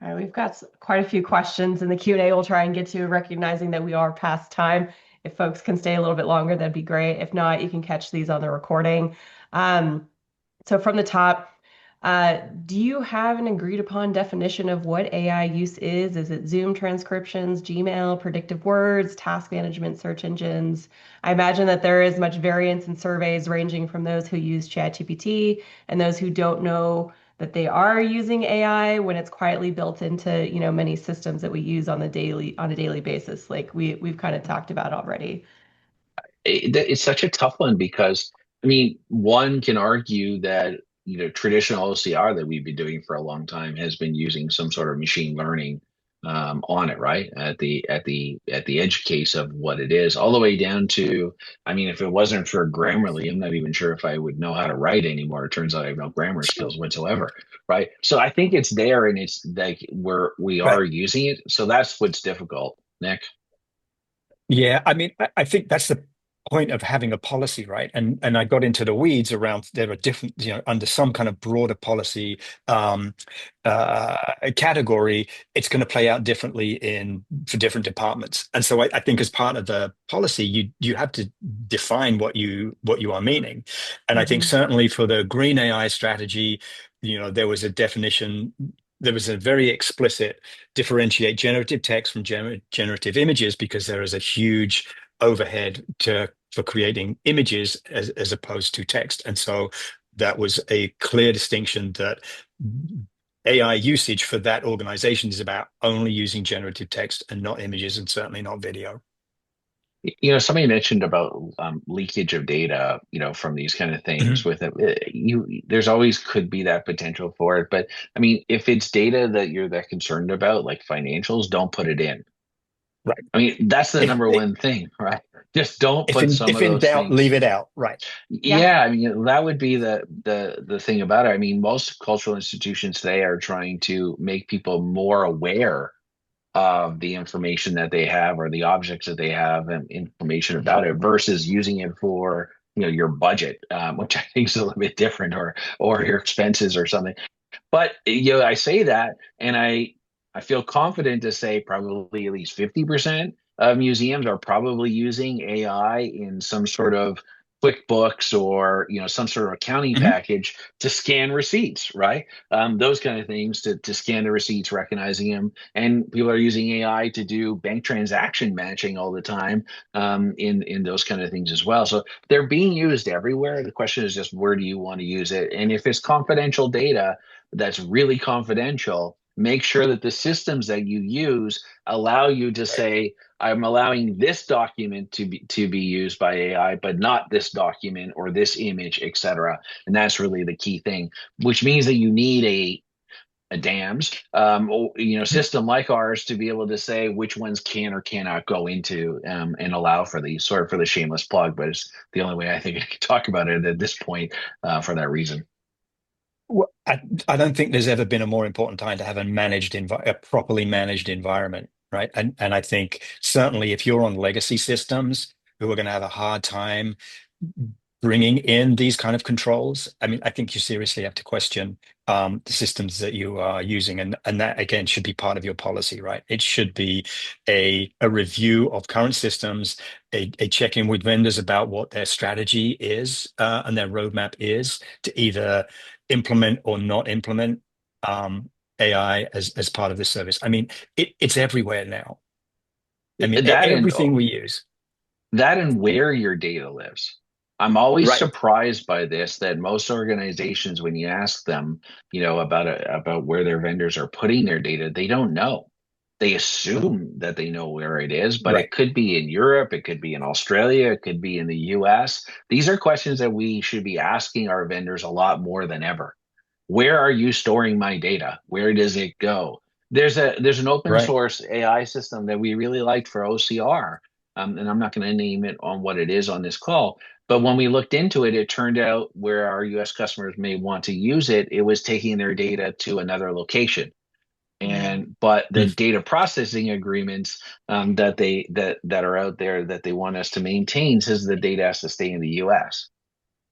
Speaker 1: All right, we've got quite a few questions in the Q&A we'll try and get to, recognizing that we are past time. If folks can stay a little bit longer, that'd be great. If not, you can catch these on the recording. Um, so from the top, do you have an agreed upon definition of what AI use is? Is it Zoom transcriptions, Gmail, predictive words, task management, search engines? I imagine that there is much variance in surveys ranging from those who use ChatGPT and those who don't know that they are using AI when it's quietly built into, many systems that we use on a daily basis, like we've kind of talked about already.
Speaker 2: It's such a tough one because I mean, one can argue that traditional OCR that we've been doing for a long time has been using some sort of machine learning on it, right? At the edge case of what it is, all the way down to, I mean, if it wasn't for Grammarly, I'm not even sure if I would know how to write anymore. It turns out I have no grammar skills whatsoever, right? So I think it's there, and it's like we
Speaker 3: Right.
Speaker 2: are using it. So that's what's difficult, Nick.
Speaker 3: Yeah, I mean, I think that's the point of having a policy, right? And I got into the weeds around there are different, under some kind of broader policy um, category, it's going to play out differently in for different departments. And so I think as part of the policy, you have to define what you are meaning. And I think
Speaker 1: Hmm.
Speaker 3: certainly for the green AI strategy, there was a definition. There was a very explicit differentiate generative text from generative images because there is a huge overhead for creating images as opposed to text. And so that was a clear distinction that AI usage for that organization is about only using generative text and not images and certainly not video.
Speaker 2: Somebody mentioned about leakage of data, from these kind of things
Speaker 3: Mhm.
Speaker 2: with it. There's always could be that potential for it. But I mean, if it's data that you're that concerned about, like financials, don't put it in.
Speaker 3: Right.
Speaker 2: I mean, that's the
Speaker 3: If
Speaker 2: number one thing, right? Just don't put some
Speaker 3: if
Speaker 2: of
Speaker 3: in
Speaker 2: those
Speaker 3: doubt, leave
Speaker 2: things.
Speaker 3: it out. Right.
Speaker 1: Yeah.
Speaker 2: Yeah, I mean, that would be the thing about it. I mean, most cultural institutions today are trying to make people more aware of the information that they have or the objects that they have and information about it versus using it for your budget, which I think is a little bit different, or your expenses or something. But I say that, and I feel confident to say probably at least 50% of museums are probably using AI in some sort of QuickBooks or some sort of accounting
Speaker 3: Mhm.
Speaker 2: package to scan receipts, right? Those kind of things to scan the receipts, recognizing them, and people are using AI to do bank transaction matching all the time in those kind of things as well. So they're being used everywhere. The question is just where do you want to use it, and if it's confidential data that's really confidential, make sure that the systems that you use allow you to say, I'm allowing this document to be used by AI, but not this document or this image, etc. And that's really the key thing, which means that you need a DAMS, system like ours to be able to say which ones can or cannot go into and allow for these. Sorry for the shameless plug, but it's the only way I think I can talk about it at this point for that reason.
Speaker 3: Well, I don't think there's ever been a more important time to have a properly managed environment, right? And I think certainly if you're on legacy systems who are going to have a hard time bringing in these kind of controls, I mean, I think you seriously have to question the systems that you are using, and that again should be part of your policy, right? It should be a review of current systems, a check-in with vendors about what their strategy is and their roadmap is to either implement or not implement AI as part of this service. I mean, it's everywhere now. I mean,
Speaker 2: That and
Speaker 3: everything we use.
Speaker 2: that and where your data lives. I'm always
Speaker 3: Right,
Speaker 2: surprised by this that most organizations, when you ask them, about where their vendors are putting their data, they don't know. They assume that they know where it is, but
Speaker 3: right,
Speaker 2: it could be in Europe, it could be in Australia, it could be in the US. These are questions that we should be asking our vendors a lot more than ever. Where are you storing my data? Where does it go? There's an open
Speaker 3: right.
Speaker 2: source AI system that we really liked for OCR, and I'm not going to name it on what it is on this call. But when we looked into it, it turned out where our US customers may want to use it, it was taking their data to another location. But the
Speaker 3: Mm.
Speaker 2: data processing agreements that are out there that they want us to maintain says the data has to stay in the US.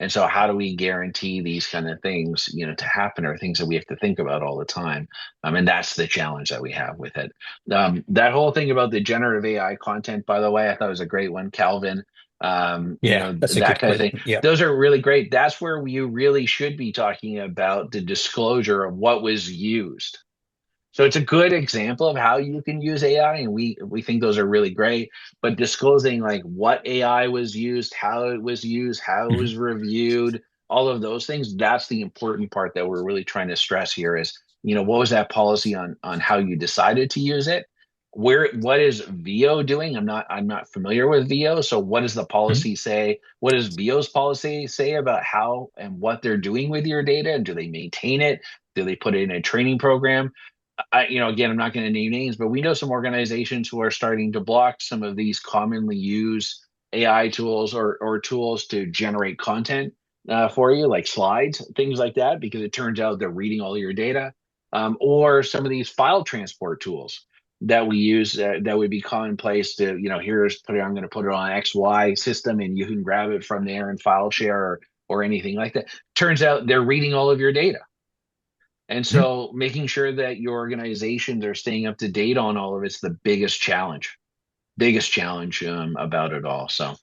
Speaker 2: And so how do we guarantee these kind of things, to happen, or things that we have to think about all the time? And that's the challenge that we have with it. That whole thing about the generative AI content, by the way, I thought was a great one, Calvin.
Speaker 3: Yeah, that's a
Speaker 2: That
Speaker 3: good
Speaker 2: kind of thing.
Speaker 3: question. Yeah.
Speaker 2: Those are really great. That's where you really should be talking about the disclosure of what was used. So it's a good example of how you can use AI, and we think those are really great. But disclosing like what AI was used, how it
Speaker 3: Mhm.
Speaker 2: was reviewed, all of those things, that's the important part that we're really trying to stress here is, what was that policy on how you decided to use it? What is VO doing? I'm not familiar with VO. So what does the
Speaker 3: Mhm.
Speaker 2: policy say? What does VO's policy say about how and what they're doing with your data? And do they maintain it? Do they put it in a training program? Again, I'm not going to name names, but we know some organizations who are starting to block some of these commonly used AI tools or tools to generate content for you, like slides, things like that, because it turns out they're reading all your data. Or some of these file transport tools that we use that would be commonplace to, I'm going to put it on XY system and you can grab it from there and file share or anything like that. Turns out they're reading all of your data. And
Speaker 3: Mhm.
Speaker 2: so making sure that your organizations are staying up to date on all of it's the biggest challenge about it all. So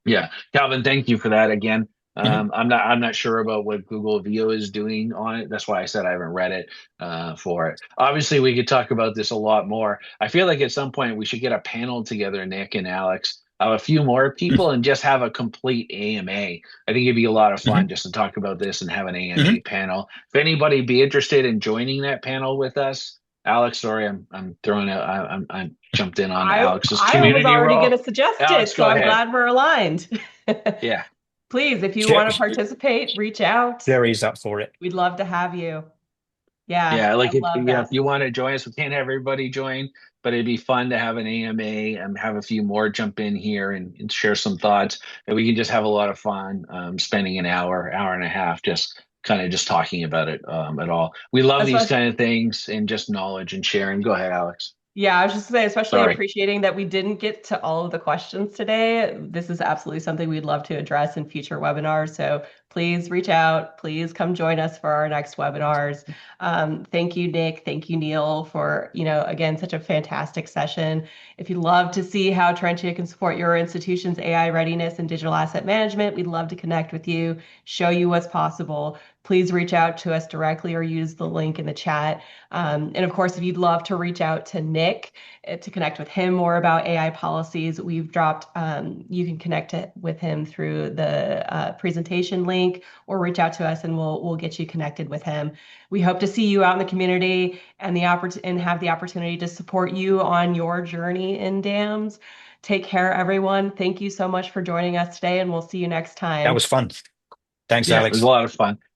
Speaker 2: yeah, Calvin, thank you for that again.
Speaker 3: Mhm.
Speaker 2: I'm not sure about what Google VO is doing on it. That's why I said I haven't read it for it. Obviously, we could talk about this a lot more. I feel like at some point we should get a panel together, Nick and Alex, of a few more people and just have a complete AMA. I think it'd be a lot of
Speaker 3: Mhm.
Speaker 2: fun just to talk about this and have an
Speaker 3: Mhm.
Speaker 2: AMA panel. If anybody be interested in joining that panel with us, Alex, sorry, I'm throwing out. I'm jumped in on
Speaker 1: I
Speaker 2: Alex's
Speaker 1: I was
Speaker 2: community
Speaker 1: already going
Speaker 2: role.
Speaker 1: to suggest
Speaker 2: Alex,
Speaker 1: it, so
Speaker 2: go
Speaker 1: I'm
Speaker 2: ahead.
Speaker 1: glad we're aligned.
Speaker 2: Yeah.
Speaker 1: Please, if you want to
Speaker 3: Jer-
Speaker 1: participate, reach out.
Speaker 3: Jerry's up for it.
Speaker 1: We'd love to have you. Yeah,
Speaker 2: Yeah,
Speaker 1: I
Speaker 2: like if
Speaker 1: love
Speaker 2: if
Speaker 1: that.
Speaker 2: you want to join us, we can't have everybody join, but it'd be fun to have an AMA and have a few more jump in here and share some thoughts, and we can just have a lot of fun spending an hour and a half just kind of just talking about it at all. We love these
Speaker 1: Especially,
Speaker 2: kind of things and just knowledge and sharing. Go ahead, Alex.
Speaker 1: yeah, I was just saying, especially
Speaker 2: Sorry.
Speaker 1: appreciating that we didn't get to all of the questions today. This is absolutely something we'd love to address in future webinars. So please reach out. Please come join us for our next webinars. Thank you, Nick. Thank you, Neal, for, again, such a fantastic session. If you'd love to see how Terentia can support your institution's AI readiness and digital asset management, we'd love to connect with you, show you what's possible. please reach out to us directly or use the link in the chat. And of course, if you'd love to reach out to Nik to connect with him more about AI policies, we've dropped, you can connect with him through the presentation link or reach out to us and we'll get you connected with him. We hope to see you out in the community and have the opportunity to support you on your journey in dams. Take care, everyone. Thank you so much for joining us today, and we'll see you next time.
Speaker 3: That was fun. Thanks,
Speaker 2: Yeah, it was
Speaker 3: Alex.
Speaker 2: a lot of fun.